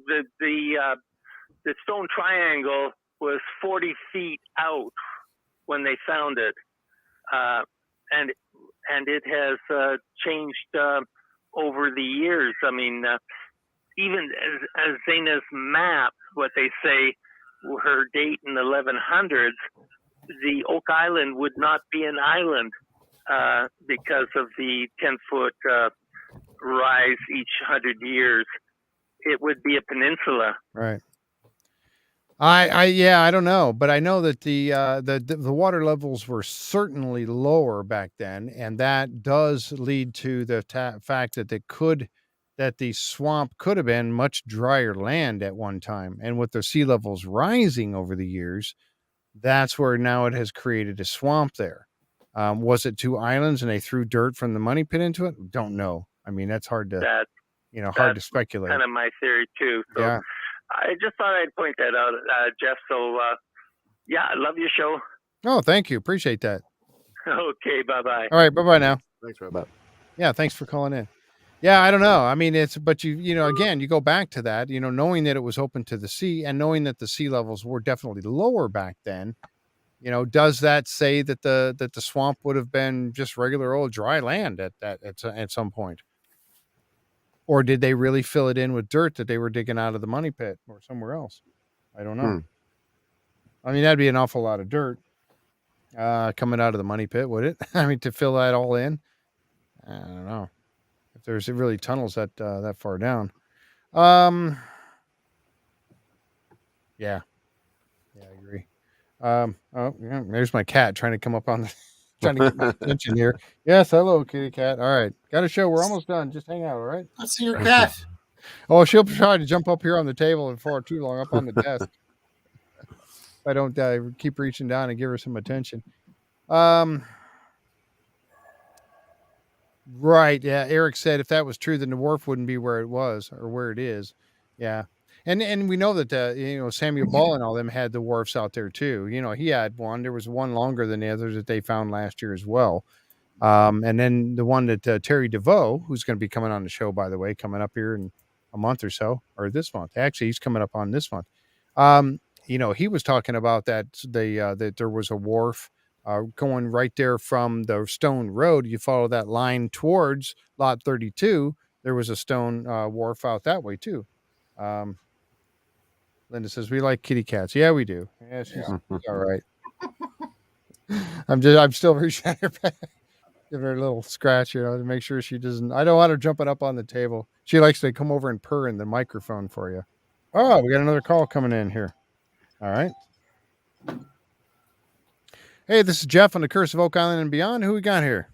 the stone triangle was 40 feet out when they found it, and it has changed over the years. I mean, even as Zena's map, what they say her date in the 1100s, the Oak Island would not be an island because of the 10-foot rise each 100 years. It would be a peninsula. right. I don't know, but I know that the water levels were certainly lower back then, and that does lead to the fact that the swamp could have been much drier land at one time, and with the sea levels rising over the years, that's where now it has created a swamp there. Was it two islands and they threw dirt from the money pit into it? Don't know. I mean, that's hard to hard to speculate. Kind of my theory too. So Yeah. I just thought I'd point that out, Jeff. So yeah, I love your show. Oh, thank you. Appreciate that. Okay, bye-bye. All right, bye-bye now. Thanks, Robert. Yeah, thanks for calling in. Yeah, I don't know. I mean, but again, you go back to that, knowing that it was open to the sea and knowing that the sea levels were definitely lower back then, does that say that the swamp would have been just regular old dry land at some point? Or did they really fill it in with dirt that they were digging out of the money pit or somewhere else? I don't know. I mean, that'd be an awful lot of dirt coming out of the money pit, would it? I mean, to fill that all in? I don't know. If there's really tunnels that far down. Yeah, I agree. Yeah, there's my cat trying to come up on the, trying to get my attention here. Yes, hello, kitty cat. All right, got a show. We're almost done. Just hang out, all right? Let's see your cat. Oh, she'll try to jump up here on the table and for too long up on the desk. If I don't keep reaching down and give her some attention. Right. Yeah. Eric said if that was true, then the wharf wouldn't be where it was or where it is. Yeah. And we know that, Samuel Ball and all them had the wharfs out there too. He had one. There was one longer than the others that they found last year as well. And then the one that Terry DeVoe, who's going to be coming on the show, by the way, coming up here in a month or so, or this month. Actually, he's coming up on this month. He was talking about that that there was a wharf going right there from the Stone Road. You follow that line towards Lot 32. There was a stone wharf out that way too. Linda says we like kitty cats. Yeah, we do. Yeah, she's all right. I'm still reaching at her back. Give her a little scratch, to make sure she doesn't. I don't want her jumping up on the table. She likes to come over and purr in the microphone for you. Oh, we got another call coming in here. All right. Hey, this is Jeff on the Curse of Oak Island and Beyond. Who we got here?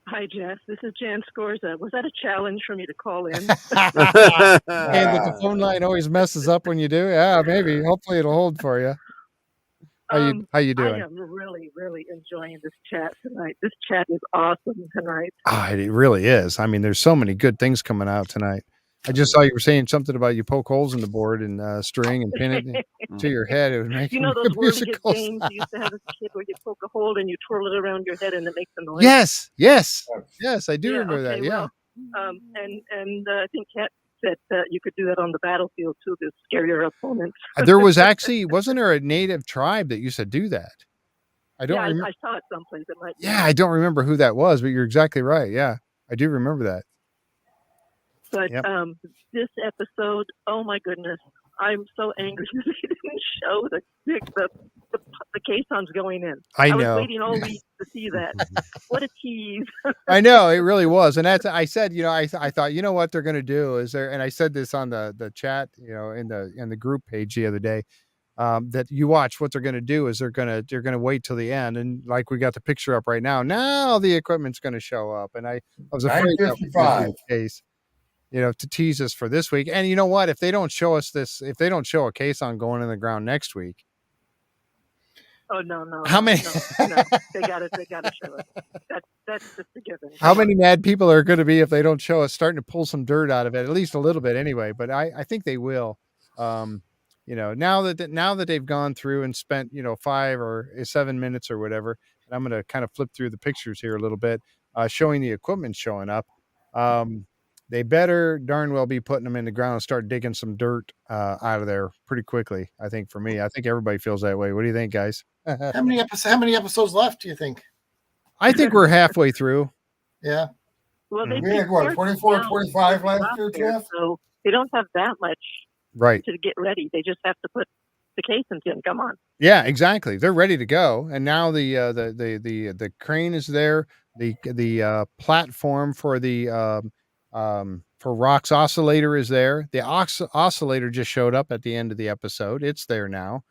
Hi, Jeff. This is Jan Scorza. Was that a challenge for me to call in? And that the phone line always messes up when you do. Yeah, maybe. Hopefully it'll hold for you. How you doing? I am really, really enjoying this chat tonight. This chat is awesome tonight. It really is. I mean, there's so many good things coming out tonight. I just saw you were saying something about you poke holes in the board and string and pin it to your head. It would make those musical games you used to have as a kid where you poke a hole and you twirl it around your head and it makes a noise. Yes, I do remember that. Yeah. Well, and I think Kat said that you could do that on the battlefield too to scare your opponents. There was actually, wasn't there a native tribe that used to do that? I don't remember. I saw it someplace. I don't remember who that was, but you're exactly right. Yeah, I do remember that. But this episode, oh my goodness, I'm so angry they didn't show the caissons going in. I was know. waiting all week to see that. What a tease! I know, it really was, and that's. I said, I thought, what they're going to do is and I said this on the chat, in the group page the other day. that you watch what they're going to do is they're going to wait till the end. And like we got the picture up right now the equipment's going to show up. And I was afraid that was going to be the case, to tease us for this week. And you know what? If they don't show us this, if they don't show a Caisson going in the ground next week. Oh, no. How many? No. They got to show us. That's just a given. How many mad people are going to be if they don't show us starting to pull some dirt out of it, at least a little bit anyway. But I think they will. Now that they've gone through and spent 5 or 7 minutes or whatever, and I'm going to kind of flip through the pictures here a little bit, showing the equipment showing up. They better darn well be putting them in the ground and start digging some dirt out of there pretty quickly. I think for me, I think everybody feels that way. What do you think, guys? How many episodes left do you think? I think we're halfway through. Yeah. Well, we had 24, 25 last year, Jeff? So they don't have that much to get ready. They just have to put the caissons in. Come on. Yeah, exactly. They're ready to go. And now the crane is there. The platform for the for Rock's oscillator is there. The oscillator just showed up at the end of the episode. It's there now.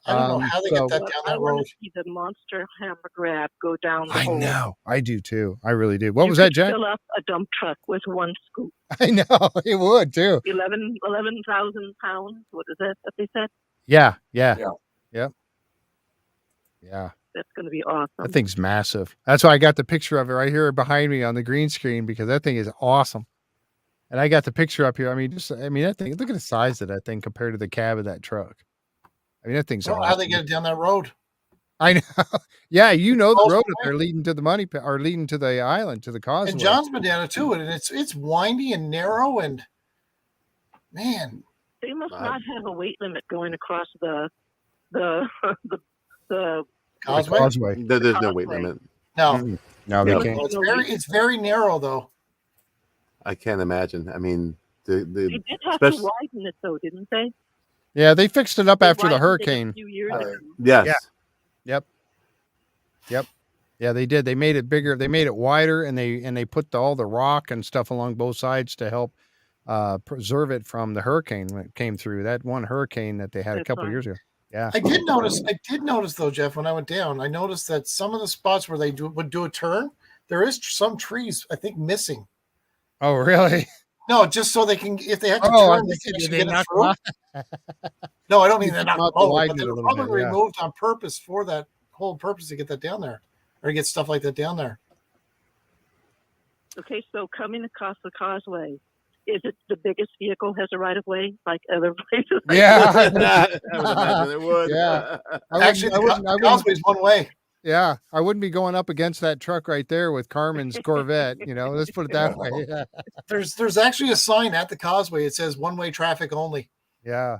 I don't know how they get that down that road. I want to see the monster hammer grab go down the hole. I know. I do too. I really do. What was that, Jack? Fill up a dump truck with one scoop. I know. It would too. 11,000 pounds. What is that they said? Yeah. That's going to be awesome. That thing's massive. That's why I got the picture of it right here behind me on the green screen, because that thing is awesome. And I got the picture up here. I mean, that thing, look at the size of that thing compared to the cab of that truck. I mean, that thing's awesome. How they get it down that road? I know. Yeah, the road up there leading to the leading to the island, to the causeway. And John's been down it too, and it's windy and narrow, and man, they must not have a weight limit going across the causeway. There's no weight limit. No, mm-hmm. No, they can't. It's very narrow though. I can't imagine. I mean, they did have to widen it though, didn't they? Yeah, they fixed it up after the hurricane. A few years ago. Yes. Yeah. Yep. Yeah, they did. They made it bigger. They made it wider, and they put all the rock and stuff along both sides to help preserve it from the hurricane when it came through. That one hurricane that they had a couple of years ago. Yeah. I did notice though, Jeff, when I went down, I noticed that some of the spots where they would do a turn, there is some trees, I think, missing. Oh, really? No, just so they can, if they have to turn, they can get through. No, I don't mean they're not low, but they were probably removed on purpose for that whole purpose to get that down there, or to get stuff like that down there. Okay, so coming across the causeway, is it the biggest vehicle has a right of way like other places? Yeah, I would imagine it would. Yeah, actually, the causeway's one way. Yeah, I wouldn't be going up against that truck right there with Carmen's Corvette. Let's put it that way. Yeah. There's actually a sign at the causeway. It says one-way traffic only. Yeah.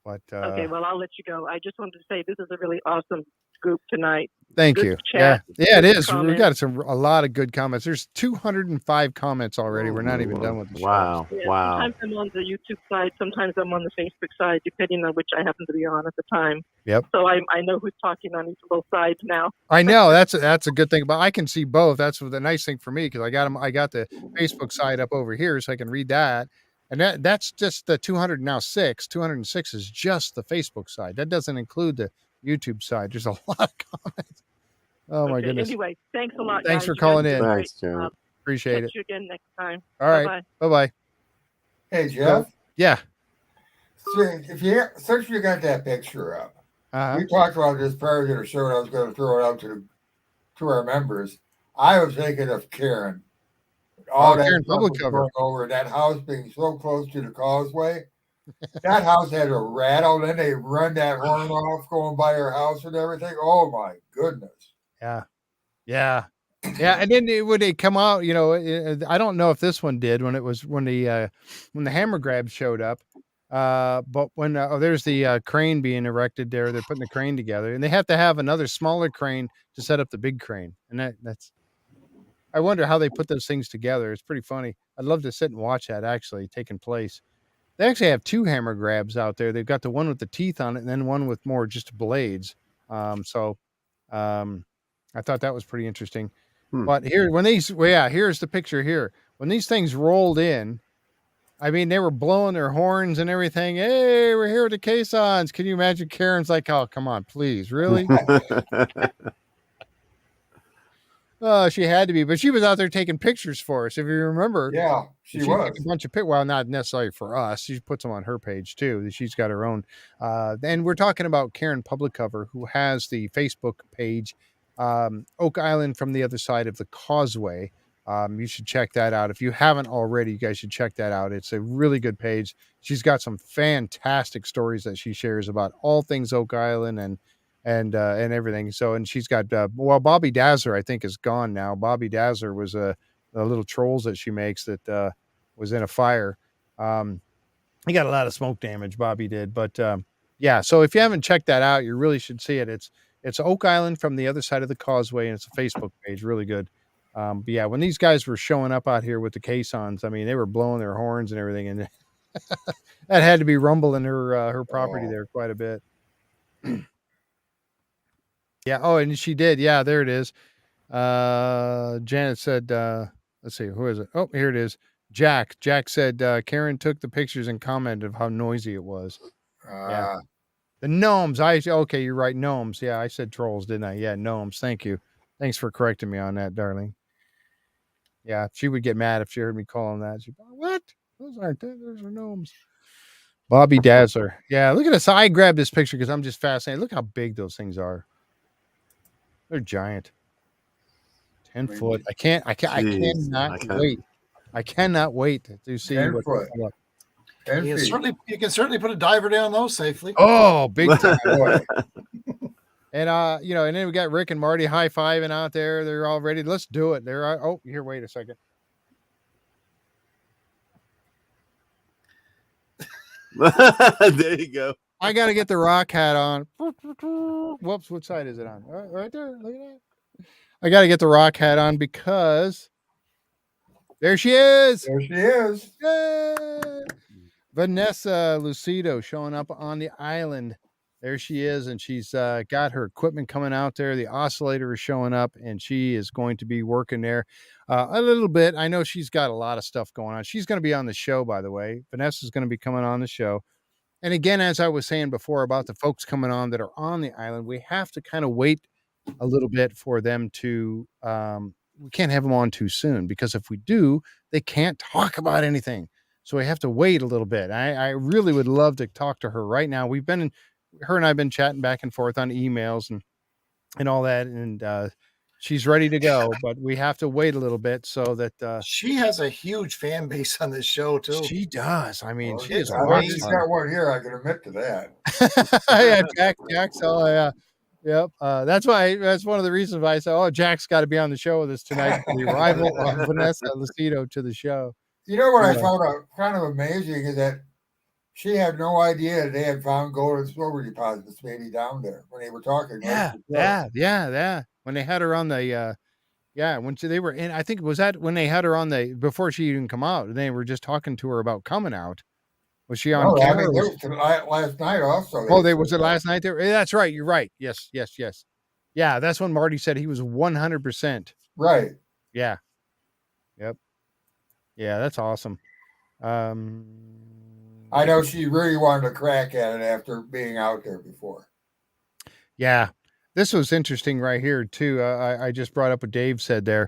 But okay, well, I'll let you go. I just wanted to say this is a really awesome group tonight. Thank you. Chat, yeah, it is. We've got a lot of good comments. There's 205 comments already. We're not even done with the show. Wow. Sometimes I'm on the YouTube side. Sometimes I'm on the Facebook side, depending on which I happen to be on at the time. Yep. So I know who's talking on both sides now. I know that's a good thing, but I can see both. That's the nice thing for me, because I got the Facebook side up over here, so I can read that. And that's just the 206. 206 is just the Facebook side. That doesn't include the YouTube side. There's a lot of comments. Oh my goodness. Anyway, thanks a lot. Thanks guys. for calling in. Thanks, John. Appreciate it. See you again next time. All right. Bye-bye. Hey, Jeff. Yeah. So since you got that picture up, we talked about this prior to the show, and I was going to throw it out to our members. I was thinking of Karen. All that public cover going over that house being so close to the causeway. That house had a rattle. Then they run that horn off going by her house and everything. Oh my goodness. Yeah. And then when they come out, I don't know if this one did when the hammer grab showed up. But when there's the crane being erected there, they're putting the crane together, and they have to have another smaller crane to set up the big crane, and that's. I wonder how they put those things together. It's pretty funny. I'd love to sit and watch that actually taking place. They actually have 2 hammer grabs out there. They've got the one with the teeth on it, and then one with more just blades. So I thought that was pretty interesting. But here, here's the picture here. When these things rolled in, I mean, they were blowing their horns and everything. Hey, we're here at the Caissons. Can you imagine? Karen's like, oh, come on, please. Really? Oh, she had to be, but she was out there taking pictures for us. If you remember, yeah, she was. took a bunch of well, not necessarily for us. She puts them on her page too. She's got her own. And we're talking about Karen Publicover, who has the Facebook page, Oak Island from the Other Side of the Causeway. You should check that out. If you haven't already, you guys should check that out. It's a really good page. She's got some fantastic stories that she shares about all things Oak Island and everything. So, and she's got, Bobby Dazzler, I think, is gone now. Bobby Dazzler was the little trolls that she makes that was in a fire. He got a lot of smoke damage, Bobby did. But yeah, so if you haven't checked that out, you really should see it. It's Oak Island from the Other Side of the Causeway, and it's a Facebook page, really good. But yeah, when these guys were showing up out here with the Caissons, I mean, they were blowing their horns and everything, and that had to be rumbling her property there quite a bit. Yeah. Oh, and she did. Yeah, there it is. Janet said, let's see, who is it? Oh, here it is. Jack. Jack said, Karen took the pictures and commented of how noisy it was. Yeah. The gnomes. Okay, you're right. Gnomes. Yeah, I said trolls, didn't I? Yeah, gnomes. Thank you. Thanks for correcting me on that, darling. Yeah, she would get mad if she heard me call them that. She'd be, what? Those aren't there. Those are gnomes. Bobby Dazzler. Yeah, look at this. I grabbed this picture because I'm just fascinated. Look how big those things are. They're giant. 10 foot. I cannot wait. I cannot wait to see 10 foot. You can certainly put a diver down those safely. Oh, big time. And and then we got Rick and Marty high-fiving out there. They're all ready. Let's do it. Here, wait a second. There you go. I got to get the rock hat on. Whoops, what side is it on? Right there. Look at that. I got to get the rock hat on because there she is. There she is. Yay! Vanessa Lucido showing up on the island. There she is, and she's got her equipment coming out there. The oscillator is showing up, and she is going to be working there a little bit. I know she's got a lot of stuff going on. She's going to be on the show, by the way. Vanessa's going to be coming on the show. And again, as I was saying before about the folks coming on that are on the island, we have to kind of wait a little bit for them to we can't have them on too soon, because if we do, they can't talk about anything. So we have to wait a little bit. I really would love to talk to her right now. Her and I have been chatting back and forth on emails and all that. And she's ready to go, but we have to wait a little bit so that she has a huge fan base on this show too. She does. I mean, she is. She's got one here. I can admit to that. Yeah, Jack. Oh, yeah. Yep. That's one of the reasons why I said, oh, Jack's got to be on the show with us tonight. The arrival of Vanessa Lucido to the show. You know what I found out kind of amazing is that she had no idea they had found gold and silver deposits maybe down there when they were talking. Yeah. When they had her on the, they were in, I think, was that when they had her on before she even come out, they were just talking to her about coming out. Was she on camera? I mean, last night also. Was it last night there? That's right. You're right. Yes. Yeah, that's when Marty said he was 100%. Right. Yeah. Yep. Yeah, that's awesome. I know she really wanted to crack at it after being out there before. Yeah. This was interesting right here, too. I just brought up what Dave said there.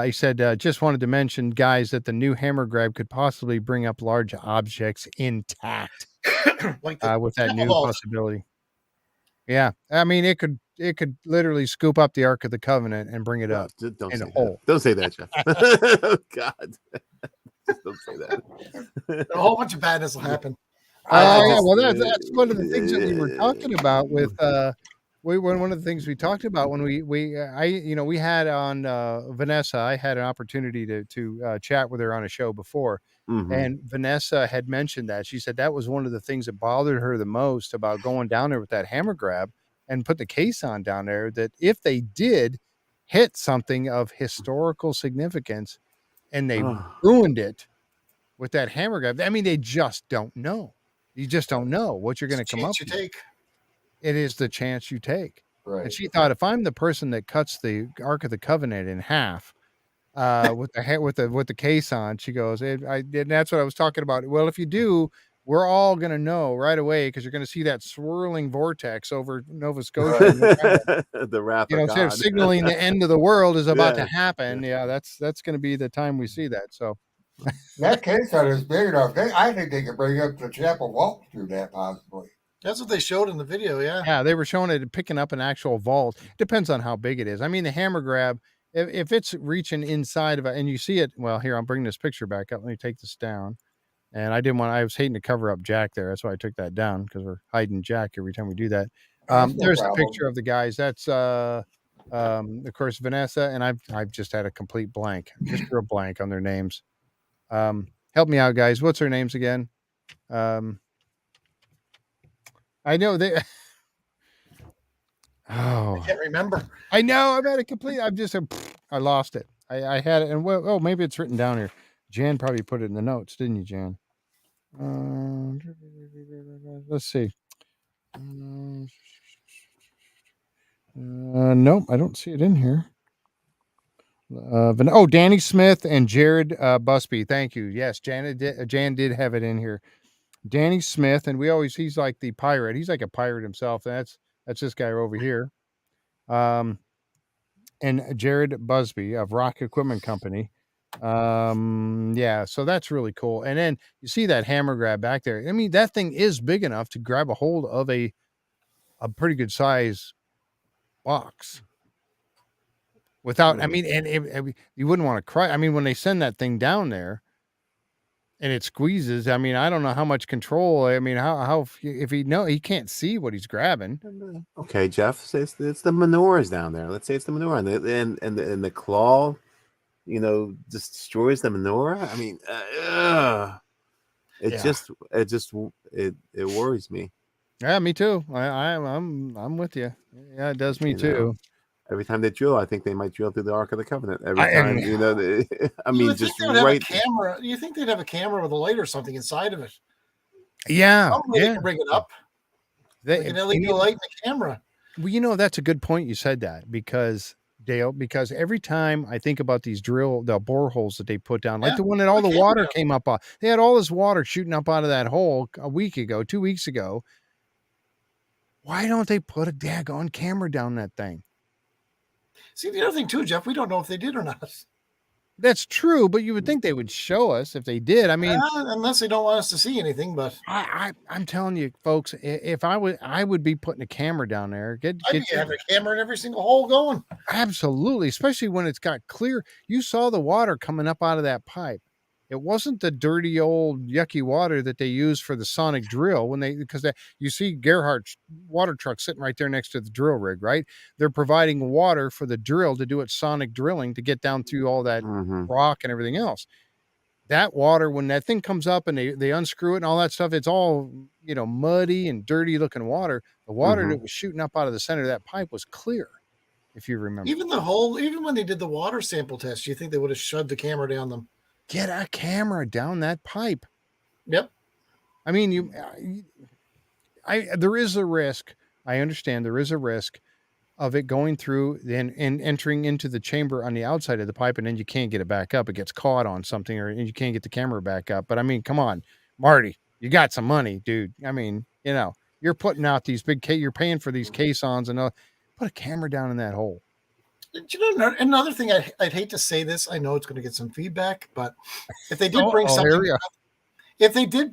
He said, just wanted to mention, guys, that the new hammer grab could possibly bring up large objects intact with that new possibility. Yeah. I mean, it could literally scoop up the Ark of the Covenant and bring it up in a hole. Don't say that, Jeff. Oh, God. Don't say that. A whole bunch of badness will happen. That's one of the things that we were talking about with one of the things we talked about when we had on Vanessa. I had an opportunity to chat with her on a show before, and Vanessa had mentioned that. She said that was one of the things that bothered her the most about going down there with that hammer grab and put the Caisson down there, that if they did hit something of historical significance and they ruined it with that hammer grab, I mean, they just don't know. You just don't know what you're going to come up with. It is the chance you take. Right. And she thought, if I'm the person that cuts the Ark of the Covenant in half, with the Caisson. She goes, and that's what I was talking about. Well, if you do, we're all going to know right away because you're going to see that swirling vortex over Nova Scotia. And the wrath of instead of God. signaling the end of the world is about to happen. Yeah, that's going to be the time we see that. So that Caisson is big enough. I think they could bring up the Chapel Vault through that possibly. That's what they showed in the video. Yeah. Yeah, they were showing it picking up an actual vault. Depends on how big it is. I mean, the hammer grab, if it's reaching inside of it, and you see it. Well, here I'm bringing this picture back up. Let me take this down. And I was hating to cover up Jack there. That's why I took that down because we're hiding Jack every time we do that. There's a picture of the guys. That's of course Vanessa, and I've just had a complete blank, just real blank on their names. Help me out, guys. What's their names again? I know they. I can't remember. I know. I'm at a complete. I lost it. I had it, and maybe it's written down here. Jan probably put it in the notes, didn't you, Jan? Let's see. Nope, I don't see it in here. Danny Smith and Jared Busby. Thank you. Yes, Jan did have it in here. Danny Smith, and he's like the pirate. He's like a pirate himself. That's this guy over here. And Jared Busby of Rock Equipment Company. So that's really cool. And then you see that hammer grab back there. I mean, that thing is big enough to grab a hold of a pretty good size box without, I mean, and you wouldn't want to cry. I mean, when they send that thing down there and it squeezes, I mean, I don't know how much control. I mean, how if he can't see what he's grabbing. Okay, Jeff, it's the menorahs down there. Let's say it's the menorah, and the claw, just destroys the menorah. I mean, it worries me. Yeah, me too. I'm with you. Yeah, it does me too. Every time they drill, I think they might drill through the Ark of the Covenant. Every time, I mean, just right. Camera. You think they'd have a camera with a light or something inside of it? Yeah, they can bring it up. Like an LED light in the camera. Well, that's a good point. You said that because every time I think about the boreholes that they put down, like the one that all the water came up on, they had all this water shooting up out of that hole 2 weeks ago. Why don't they put a daggone camera down that thing? See, the other thing too, Jeff, we don't know if they did or not. That's true, but you would think they would show us if they did. I mean, unless they don't want us to see anything. But I'm telling you, folks, if I would be putting a camera down there. Have a camera in every single hole going. Absolutely, especially when it's got clear. You saw the water coming up out of that pipe. It wasn't the dirty old yucky water that they use for the sonic drill you see Gerhardt's water truck sitting right there next to the drill rig, right? They're providing water for the drill to do its sonic drilling to get down through all that rock and everything else. That water, when that thing comes up and they unscrew it and all that stuff, it's all, muddy and dirty looking water. The water that was shooting up out of the center of that pipe was clear, if you remember. Even when they did the water sample test, you think they would have shoved the camera down them? Get a camera down that pipe. Yep. I mean, there is a risk. I understand there is a risk of it going through and entering into the chamber on the outside of the pipe, and then you can't get it back up. It gets caught on something, and you can't get the camera back up. But I mean, come on, Marty, you got some money, dude. I mean, you're putting out these you're paying for these caissons and put a camera down in that hole. Another thing, I'd hate to say this. I know it's going to get some feedback, but if they did bring something, if they did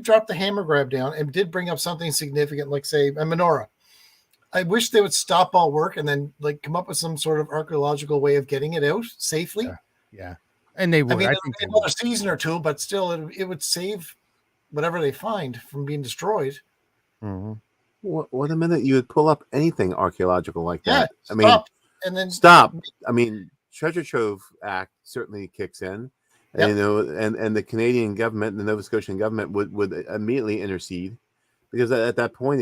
drop the hammer grab down and did bring up something significant, like say a menorah, I wish they would stop all work and then come up with some sort of archaeological way of getting it out safely. Yeah. And they would. I think another season or two, but still, it would save whatever they find from being destroyed. Mm-hmm. What a minute! You would pull up anything archaeological like that. I mean. And then stop. I mean, Treasure Trove Act certainly kicks in, yep. and the Canadian government, the Nova Scotian government would immediately intercede, because at that point,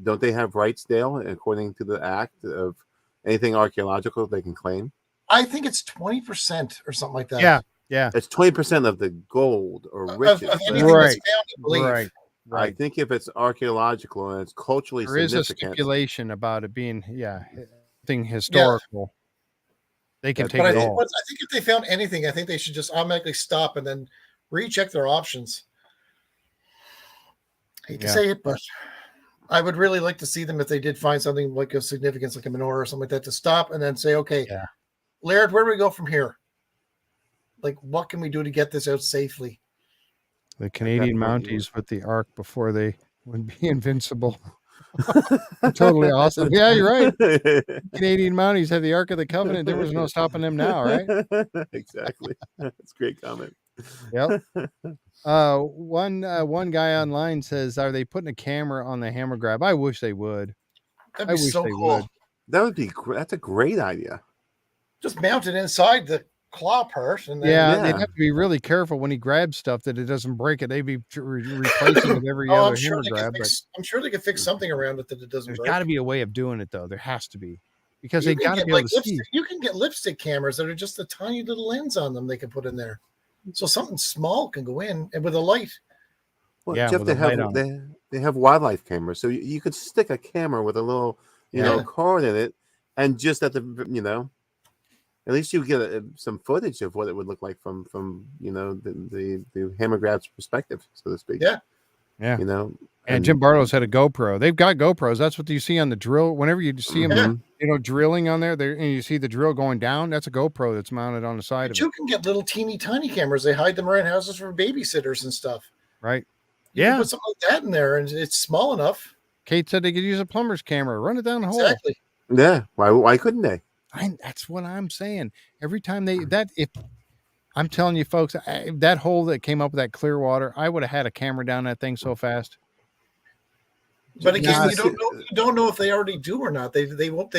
don't they have rights, Dale, according to the act, of anything archaeological they can claim? I think it's 20% or something like that. Yeah. It's 20% of the gold or riches. Of anything that's found, I believe. Right. I think if it's archaeological and it's culturally significant, there is a stipulation about it being thing historical. They can But take But I it think, all. I think if they found anything, I think they should just automatically stop and then recheck their options. I hate to say it, but I would really like to see them if they did find something like of significance, like a menorah or something like that, to stop and then say, okay, Laird, where do we go from here? Like, what can we do to get this out safely? The Canadian Mounties with the Ark before they would be invincible. Totally awesome. Yeah, you're right. Canadian Mounties had the Ark of the Covenant. There was no stopping them now, right? Exactly. That's a great comment. Yep. One guy online says, "Are they putting a camera on the hammer grab?" I wish they would. That'd be so cool. Would. That would be. That's a great idea. Just mount it inside the claw part, and then, they'd have to be really careful when he grabs stuff that it doesn't break it. They'd be replacing with every other hammer grab. I'm sure they could fix something around it that it doesn't. There's got to be a way of doing it, though. There has to be, because they got to be able to see. You can get lipstick cameras that are just a tiny little lens on them. They can put in there, so something small can go in and with a light. Well, Jeff, they have wildlife cameras, so you could stick a camera with a little, card in it, and just at the, at least you get some footage of what it would look like from the hammer grab's perspective, so to speak. Yeah. And Jim Barlow's had a GoPro. They've got GoPros. That's what you see on the drill. Whenever you see them, drilling on there, and you see the drill going down. That's a GoPro that's mounted on the side of it. You can get little teeny tiny cameras. They hide them around houses for babysitters and stuff. Right. You can put something like that in there, and it's small enough. Kate said they could use a plumber's camera, run it down the hole. Exactly. Yeah. Why couldn't they? That's what I'm saying. Every time I'm telling you folks, that hole that came up with that clear water, I would have had a camera down that thing so fast. But again, you don't know if they already do or not. They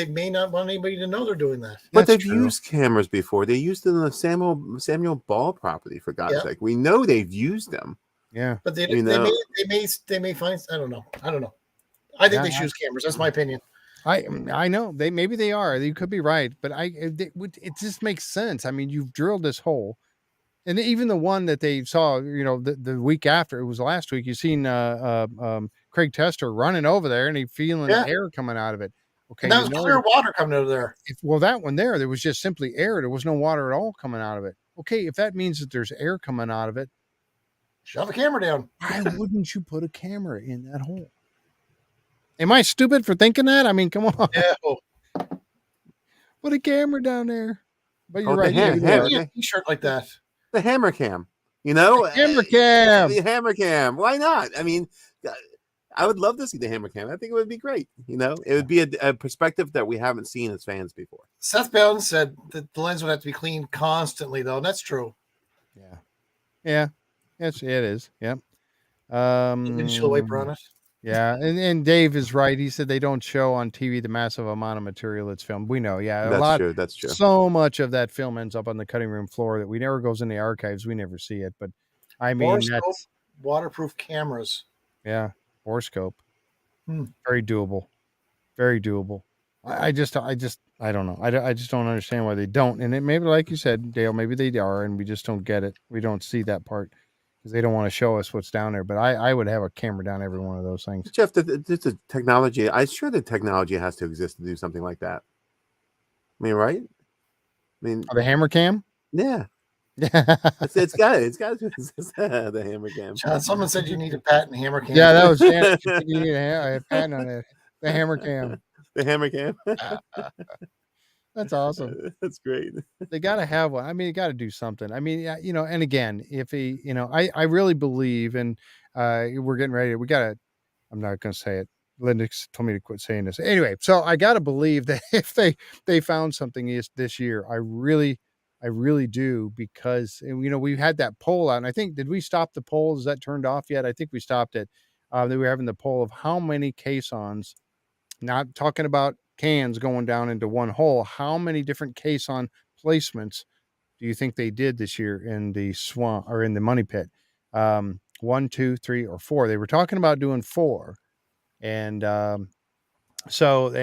may not want anybody to know they're doing that. But they've used cameras before. They used it in the Samuel Ball property, for God's sake. We know they've used them. Yeah. But they may find, I don't know. I think they should use cameras. That's my opinion. I know maybe they are. You could be right, but it just makes sense. I mean, you've drilled this hole, and even the one that they saw, the week after, it was last week. You seen Craig Tester running over there, and he feeling air coming out of it. Okay, and that was clear water coming out of there. That one there was just simply air. There was no water at all coming out of it. Okay, if that means that there's air coming out of it, shove a camera down. Why wouldn't you put a camera in that hole? Am I stupid for thinking that? I mean, come on. Yeah. Put a camera down there. But you're right. A t-shirt like that. The hammer cam. Hammer cam. The hammer cam. Why not? I mean, I would love to see the hammer cam. I think it would be great. It would be a perspective that we haven't seen as fans before. Seth Bowden said that the lens would have to be cleaned constantly, though. And that's true. Yeah. Yeah. It is. Yep. Windshield wiper on it. Yeah, and Dave is right. He said they don't show on TV the massive amount of material that's filmed. We know, That's true. So much of that film ends up on the cutting room floor that we never goes in the archives. We never see it. But I mean, that's waterproof cameras. Yeah, borescope. Very doable. Very doable. I don't know. I just don't understand why they don't. And it maybe, like you said, Dale, maybe they are, and we just don't get it. We don't see that part. Because they don't want to show us what's down there, but I would have a camera down every one of those things. Jeff, the technology. I'm sure the technology has to exist to do something like that. I mean, right? I mean, the hammer cam. Yeah, it's got to exist. The hammer cam. John, someone said you need a patent hammer cam. Yeah, that was Janet. You need a patent on it. The hammer cam. The hammer cam. That's awesome. That's great. They got to have one. I mean, you got to do something. I mean, and again, if he, I really believe, and we're getting ready. I'm not going to say it. Linda told me to quit saying this. Anyway, so I got to believe that if they found something this year, I really do, because, we had that poll out, and I think, did we stop the poll? Is that turned off yet? I think we stopped it. They were having the poll of how many caissons, not talking about cans going down into one hole, how many different caisson placements do you think they did this year in the swamp or in the money pit? 1, 2, 3, or 4. They were talking about doing 4, and we seemed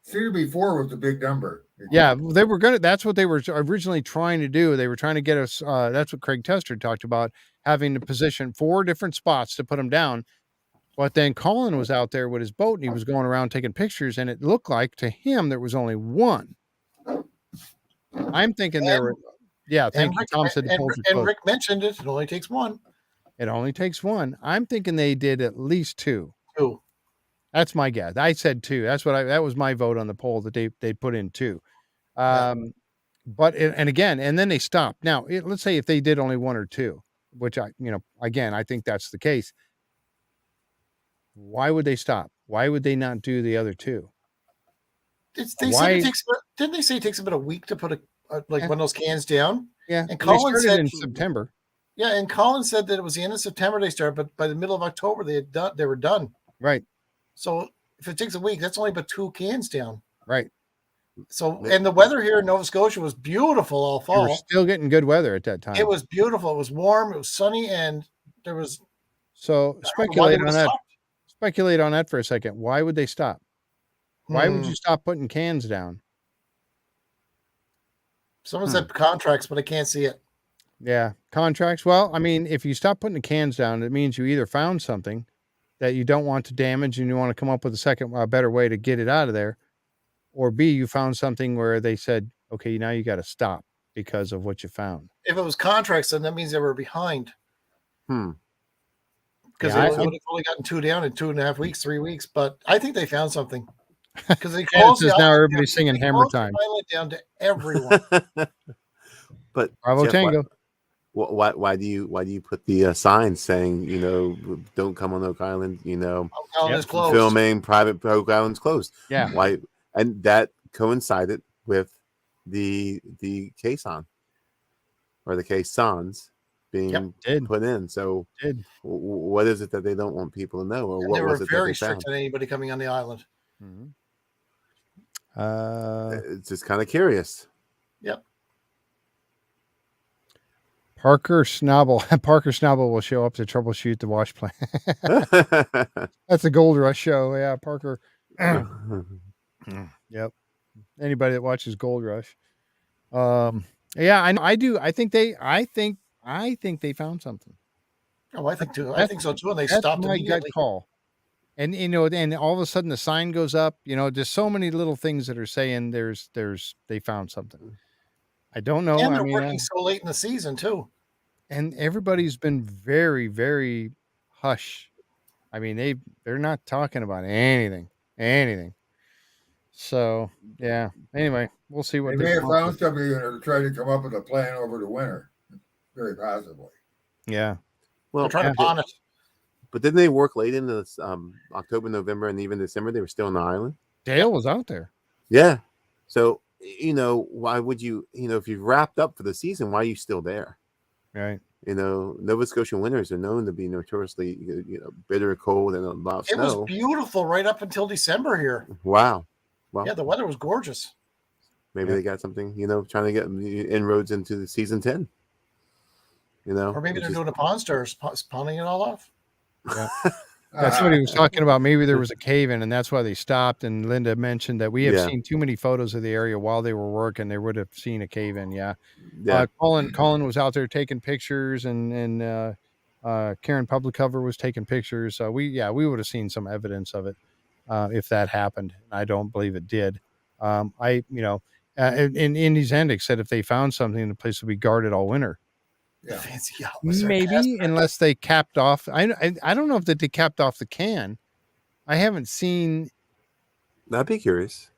to be 4 was the big number. Yeah, they were that's what they were originally trying to do. They were trying to get us. That's what Craig Tester talked about, having to position 4 different spots to put them down. But then Colin was out there with his boat, and he was going around taking pictures, and it looked like to him there was only 1. I'm thinking there were. Yeah, thank you. Tom said the polls are and closed. Rick mentioned it. It only takes one. It only takes one. I'm thinking they did at least two. Two. That's my guess. I said two. That was my vote on the poll that they put in two. But and then they stopped. Now, let's say if they did only one or two, which I think that's the case. Why would they stop? Why would they not do the other two? Didn't they say it takes about a week to put one of those cans down? Yeah. And Colin said in September. Yeah, and Colin said that it was the end of September they started, but by the middle of October they were done. Right. So if it takes a week, that's only about 2 cans down. Right. So, and the weather here in Nova Scotia was beautiful all fall. We were still getting good weather at that time. It was beautiful. It was warm. It was sunny, and there was. So speculate on that. Speculate on that for a second. Why would they stop? Why would you stop putting cans down? Someone said contracts, but I can't see it. Yeah, contracts. Well, I mean, if you stop putting the cans down, it means you either found something that you don't want to damage and you want to come up with a better way to get it out of there, or B, you found something where they said, okay, now you got to stop because of what you found. If it was contracts, then that means they were behind. Because they would have only gotten 2 down in 2.5 weeks, 3 weeks. But I think they found something. Because they closed now everybody's singing Hammer Time. Island down to everyone. But Bravo Jeff, Tango. Why do you put the sign saying, don't come on Oak Island, Oak Island is closed. Filming private Oak Island's closed. Yeah. Why? And that coincided with the Caisson or the Caissons being put in. So what is it that they don't want people to know, or what was it they were that very they found? strict on anybody coming on the island. It's just kind of curious. Yep. Parker Snobble will show up to troubleshoot the wash plant. That's a Gold Rush show. Yeah, Parker. Yep. Anybody that watches Gold Rush. Yeah, I do. I think they found something. Oh, I think too. I think so too. And they stopped my immediately. gut call. And and all of a sudden the sign goes up. There's so many little things that are saying they found something. I don't know. And they're working so late in the season too. And everybody's been very, very hush. I mean, they're not talking about anything. So yeah. Anyway, we'll see what they may have found something and are trying to come up with a plan over the winter. Very possibly. Yeah. Well, they're trying to pawn it. But didn't they work late into October, November, and even December? They were still on the island. Dale was out there. Yeah. So, why would you, if you've wrapped up for the season, why are you still there? Right. Nova Scotian winters are known to be notoriously, bitter, cold, and a lot of snow. It was beautiful right up until December here. Wow. Well, yeah, the weather was gorgeous. Maybe they got something, trying to get inroads into the season 10. Or maybe they're doing a pawn stars, pawning it all off. Yeah. That's what he was talking about. Maybe there was a cave in, and that's why they stopped. And Linda mentioned that we have seen too many photos of the area while they were working. They would have seen a cave in. Yeah. Colin was out there taking pictures, and Karen Publicover was taking pictures. So we would have seen some evidence of it if that happened. I don't believe it did. And Indy's Endix said if they found something, the place would be guarded all winter. Yeah. Fancy yacht. Maybe unless they capped off. I don't know if they capped off the can. I haven't seen. I'd be curious.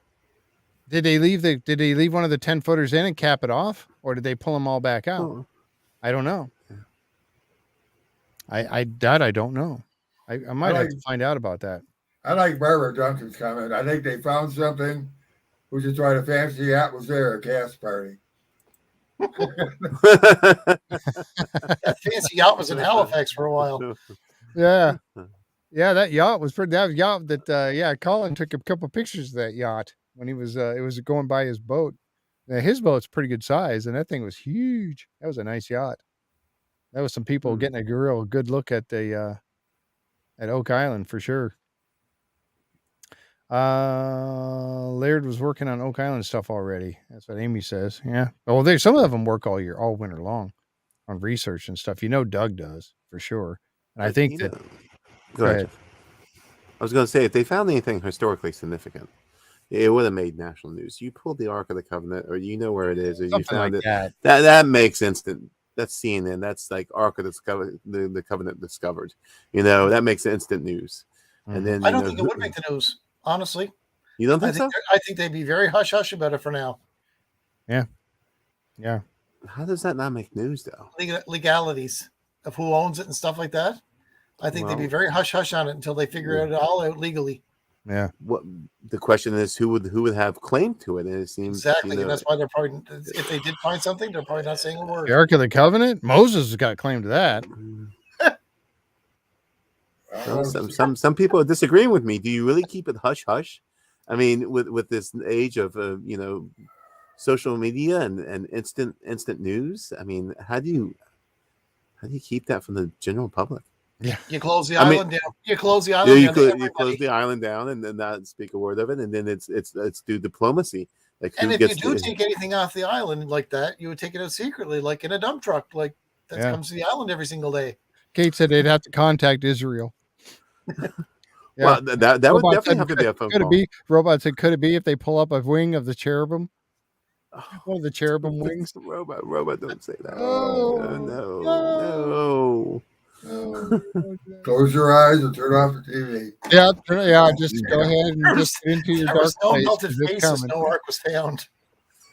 Did they leave one of the 10-footers in and cap it off, or did they pull them all back out? Oh. I don't know. I don't know. I might have to find out about that. I like Barbara Duncan's comment. I think they found something, which is why the fancy yacht was there at cast party. That fancy yacht was in Halifax for a while. Yeah, that yacht was pretty. That yacht that Colin took a couple of pictures of that yacht when he was. It was going by his boat. Now, his boat's pretty good size, and that thing was huge. That was a nice yacht. That was some people getting a real good look at the at Oak Island for sure. Laird was working on Oak Island stuff already. That's what Amy says. Yeah. Well, some of them work all winter long on research and stuff. Doug does for sure. And I think Go ahead. I was going to say, if they found anything historically significant, it would have made national news. You pulled the Ark of the Covenant, or you know where it is, or you Something found like it. that. That makes instant. That's CNN. That's like Ark of the Covenant discovered. That makes instant news. And then I don't think it would make the news, honestly. You don't think so? I think they'd be very hush hush about it for now. Yeah. How does that not make news though? Legalities of who owns it and stuff like that. I think they'd be very hush hush on it until they figure it all out legally. Yeah. What the question is, who would have claim to it? And it seems exactly, and that's why they're probably, if they did find something, they're probably not saying a word. The Ark of the Covenant. Moses has got claim to that. Some people are disagreeing with me. Do you really keep it hush hush? I mean, with this age of social media and instant news. I mean, how do you keep that from the general public? Yeah, you close the island down. You close the island. You close the island down and then not speak a word of it, and then it's do diplomacy. Like, and if you do take anything off the island like that, you would take it out secretly, like in a dump truck, like that comes to the island every single day. Kate said they'd have to contact Israel. Well, that would definitely have to be a phone call. Could it be? Robot said, could it be if they pull up a wing of the cherubim? One of the cherubim wings. Robot, don't say that. No. Close your eyes and turn off the TV. Yeah. Just go ahead and just get into your dark place. No ark was found.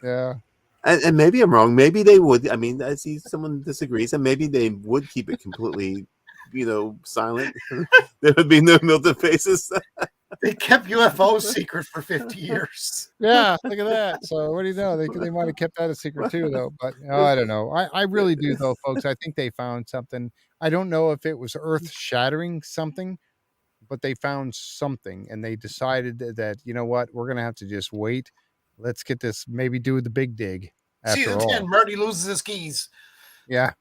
Yeah. And maybe I'm wrong. Maybe they would. I mean, I see someone disagrees, and maybe they would keep it completely, silent. There would be no melted faces. They kept UFOs secret for 50 years. Yeah, look at that. So what do you know? They might have kept that a secret too, though. But I don't know. I really do, though, folks. I think they found something. I don't know if it was earth-shattering something, but they found something, and they decided that you know what, we're gonna have to just wait. Let's get this. Maybe do the big dig. Season 10, Marty loses his keys. Yeah.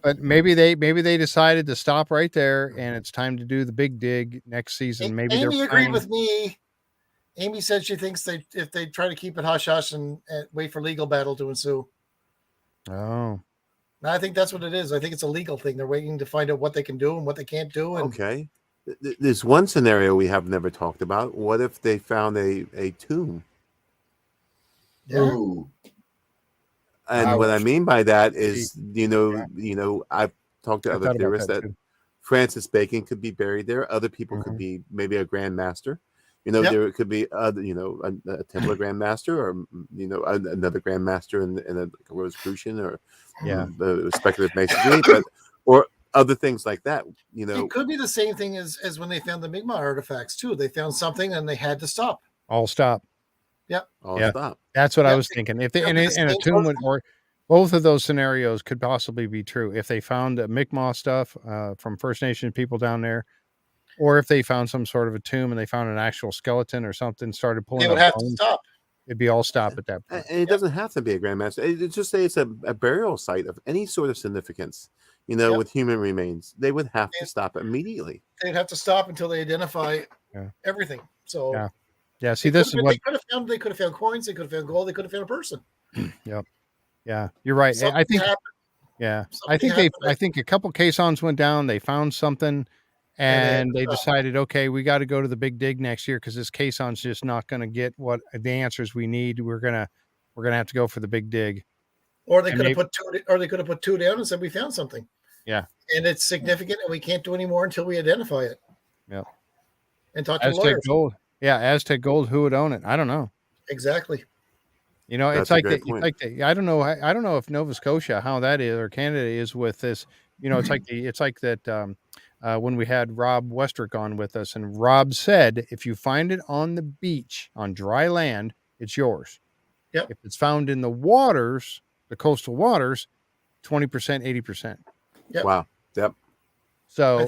But maybe they decided to stop right there, and it's time to do the big dig next season. Maybe Amy agreed with me. Amy said she thinks if they try to keep it hush hush and wait for legal battle to ensue. Oh, I think that's what it is. I think it's a legal thing. They're waiting to find out what they can do and what they can't do. And okay, there's one scenario we have never talked about. What if they found a tomb? Yeah. Ooh. And what I mean by that is, I've talked to other theorists that Francis Bacon could be buried there. Other people could be maybe a Grand Master. There could be a Templar Grand Master, or another Grand Master in a Rosicrucian, or speculative masonry, or other things like that. It could be the same thing as when they found the Mi'kmaq artifacts too. They found something and they had to stop. All stop. Yep. Stop. That's what I was thinking. If they and a tomb would, or both of those scenarios could possibly be true. If they found Mi'kmaq stuff from First Nation people down there, or if they found some sort of a tomb and they found an actual skeleton or something, started pulling. They would have to stop. It'd be all stop at that point. And it doesn't have to be a grandmaster. It just say it's a burial site of any sort of significance. With human remains, they would have to stop immediately. They'd have to stop until they identify everything. So yeah. See, this is what they could have found coins. They could have found gold. They could have found a person. Yep. Yeah, you're right. Something I think. happened. Yeah, Something I think a couple caissons went down. They found something, and they decided, okay, we got to go to the big dig next year because this caisson's just not going to get what the answers we need. We're gonna have to go for the big dig. Or they could have put two down and said we found something. Yeah, and it's significant, and we can't do any more until we identify it. Yeah, and talk to Aztec lawyers. Gold. Yeah, Aztec Gold. Who would own it? I don't know. Exactly. It's like I don't know. I don't know if Nova Scotia, how that is, or Canada is with this. It's like that. When we had Rob Westrick on with us, and Rob said, if you find it on the beach on dry land, it's yours. Yep. If it's found in the waters, the coastal waters, 20%, 80%. Yep. Wow. Yep. So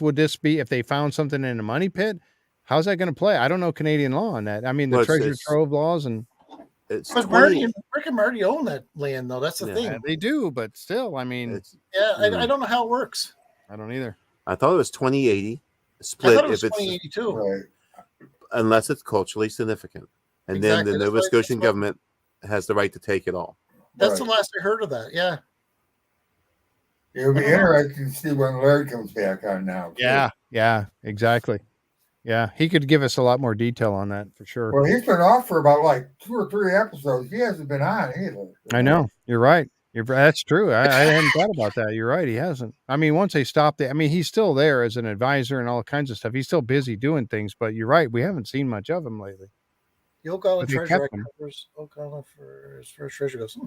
would this be if they found something in a money pit? How's that going to play? I don't know Canadian law on that. I mean, the treasure trove laws and. But Rick and Marty own that land, though. That's the thing. They do, but still, I mean. I don't know how it works. I don't either. I thought it was 20/80 split. I thought it was if 20/80 too. Right. Unless it's culturally significant. And then the Nova Scotian government has the right to take it all. That's the last I heard of that. Yeah. It'll be interesting to see when Larry comes back on now. Yeah, exactly. Yeah, he could give us a lot more detail on that for sure. Well, he's been off for about like 2 or 3 episodes. He hasn't been on either. I know. You're right. That's true. I hadn't thought about that. You're right. He hasn't. I mean, once they stopped it, I mean, he's still there as an advisor and all kinds of stuff. He's still busy doing things, but you're right. We haven't seen much of him lately. The Oak Island But they treasure kept him. covers Oak Island for his first treasure goes.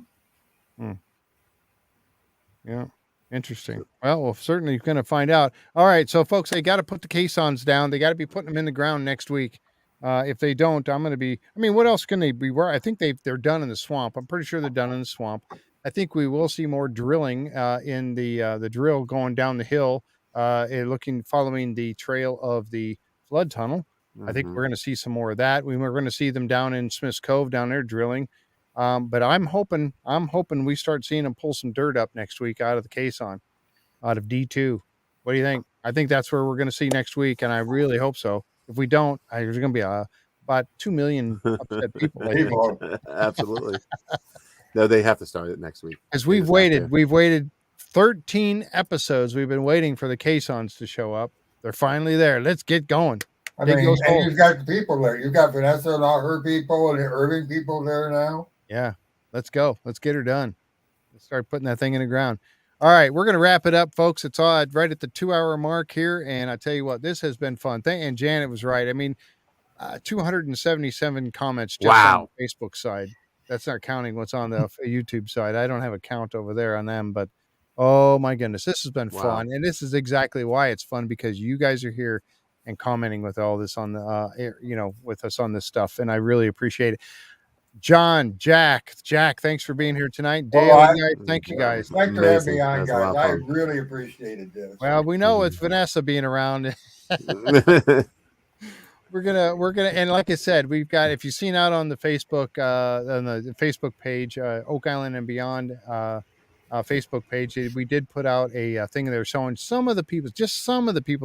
Yeah. Interesting. Well, we're certainly going to find out. All right. So, folks, they got to put the caissons down. They got to be putting them in the ground next week. If they don't, I'm going to be. I mean, what else can they be? Where I think they're done in the swamp. I'm pretty sure they're done in the swamp. I think we will see more drilling in the drill going down the hill, following the trail of the flood tunnel. I think we're going to see some more of that. We're going to see them down in Smith's Cove down there drilling. But I'm hoping we start seeing them pull some dirt up next week out of the Caisson, out of D2. What do you think? I think that's where we're going to see next week, and I really hope so. If we don't, there's going to be about 2 million upset people. Absolutely. No, they have to start it next week. As we've waited 13 episodes. We've been waiting for the Caissons to show up. They're finally there. Let's get going. I mean, and you've got the people there. You've got Vanessa and all her people and the Irving people there now. Yeah, let's go. Let's get her done. Let's start putting that thing in the ground. All right, we're going to wrap it up, folks. It's all right at the 2-hour mark here, and I tell you what, this has been fun. And Janet was right. I mean, 277 comments just on the Facebook side. That's not counting what's on the YouTube side. I don't have a count over there on them, but oh my goodness, this has been fun, and this is exactly why it's fun, because you guys are here and commenting with all this on the with us on this stuff, and I really appreciate it. John, Jack, thanks for being here tonight. Dale, thank you guys. Thanks for having me on, guys. I really appreciated this. Well, we know it's Vanessa being around. We're gonna, and like I said, we've got, if you've seen out on the Facebook, on the Facebook page, Oak Island and Beyond, Facebook page, we did put out a thing there showing some of the people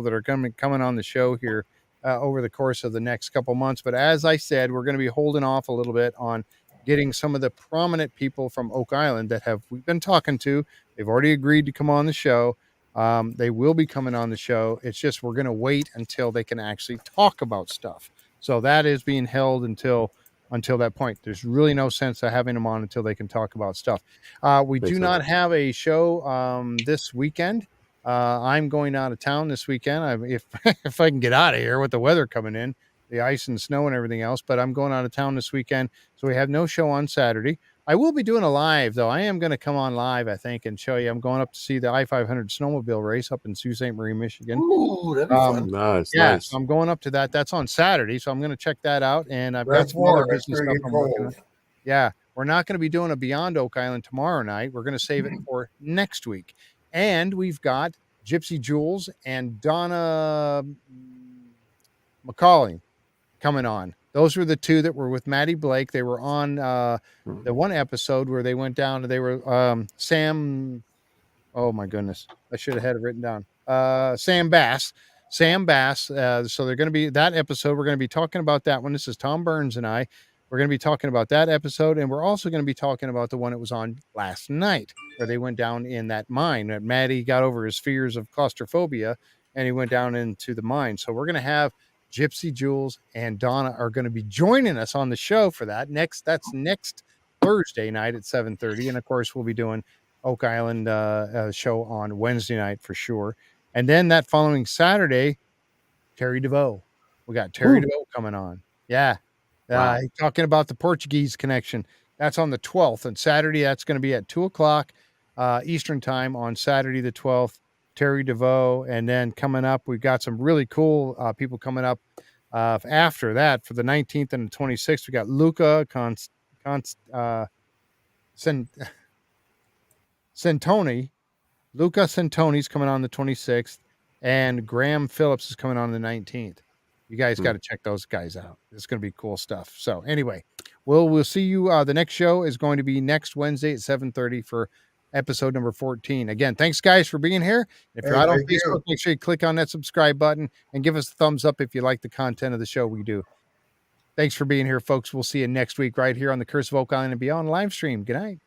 that are coming on the show here over the course of the next couple months. But as I said, we're going to be holding off a little bit on getting some of the prominent people from Oak Island that we've been talking to. They've already agreed to come on the show. They will be coming on the show. It's just we're going to wait until they can actually talk about stuff. So that is being held until that point. There's really no sense of having them on until they can talk about stuff. We do not have a show this weekend. I'm going out of town this weekend. If I can get out of here with the weather coming in, the ice and snow and everything else, but I'm going out of town this weekend. So we have no show on Saturday. I will be doing a live, though. I am going to come on live, I think, and show you. I'm going up to see the I-500 snowmobile race up in Sault Ste. Marie, Michigan. Ooh, that'd be fun. Nice. So I'm going up to that. That's on Saturday, so I'm going to check that out. And I've got some other business stuff I'm working on. Yeah, we're not going to be doing a Beyond Oak Island tomorrow night. We're going to save it for next week. And we've got Gypsy Jules and Donna McCauley coming on. Those were the two that were with Maddie Blake. They were on the one episode where they went down. They were Sam. Oh my goodness, I should have had it written down. Sam Bass. So they're going to be that episode. We're going to be talking about that one. This is Tom Burns and I. We're going to be talking about that episode, and we're also going to be talking about the one that was on last night, where they went down in that mine. That Maddie got over his fears of claustrophobia, and he went down into the mine. So we're going to have Gypsy Jules and Donna are going to be joining us on the show for that. That's next Thursday night at 7:30, and of course we'll be doing Oak Island show on Wednesday night for sure. And then that following Saturday, Terry DeVoe. We got Terry DeVoe coming on. Yeah. Talking about the Portuguese connection. That's on the 12th. And Saturday, that's going to be at 2:00 Eastern time on Saturday the 12th. Terry DeVoe. And then coming up, we've got some really cool people coming up after that for the 19th and the 26th. We got Luca Centoni. Luca Centoni's coming on the 26th. And Graham Phillips is coming on the 19th. You guys got to check those guys out. It's going to be cool stuff. So anyway, we'll see you. The next show is going to be next Wednesday at 7:30 for episode number 14. Again, thanks guys for being here. If you're out on Facebook, make sure you click on that subscribe button and give us a thumbs up if you like the content of the show we do. Thanks for being here, folks. We'll see you next week right here on the Curse of Oak Island and Beyond live stream. Good night.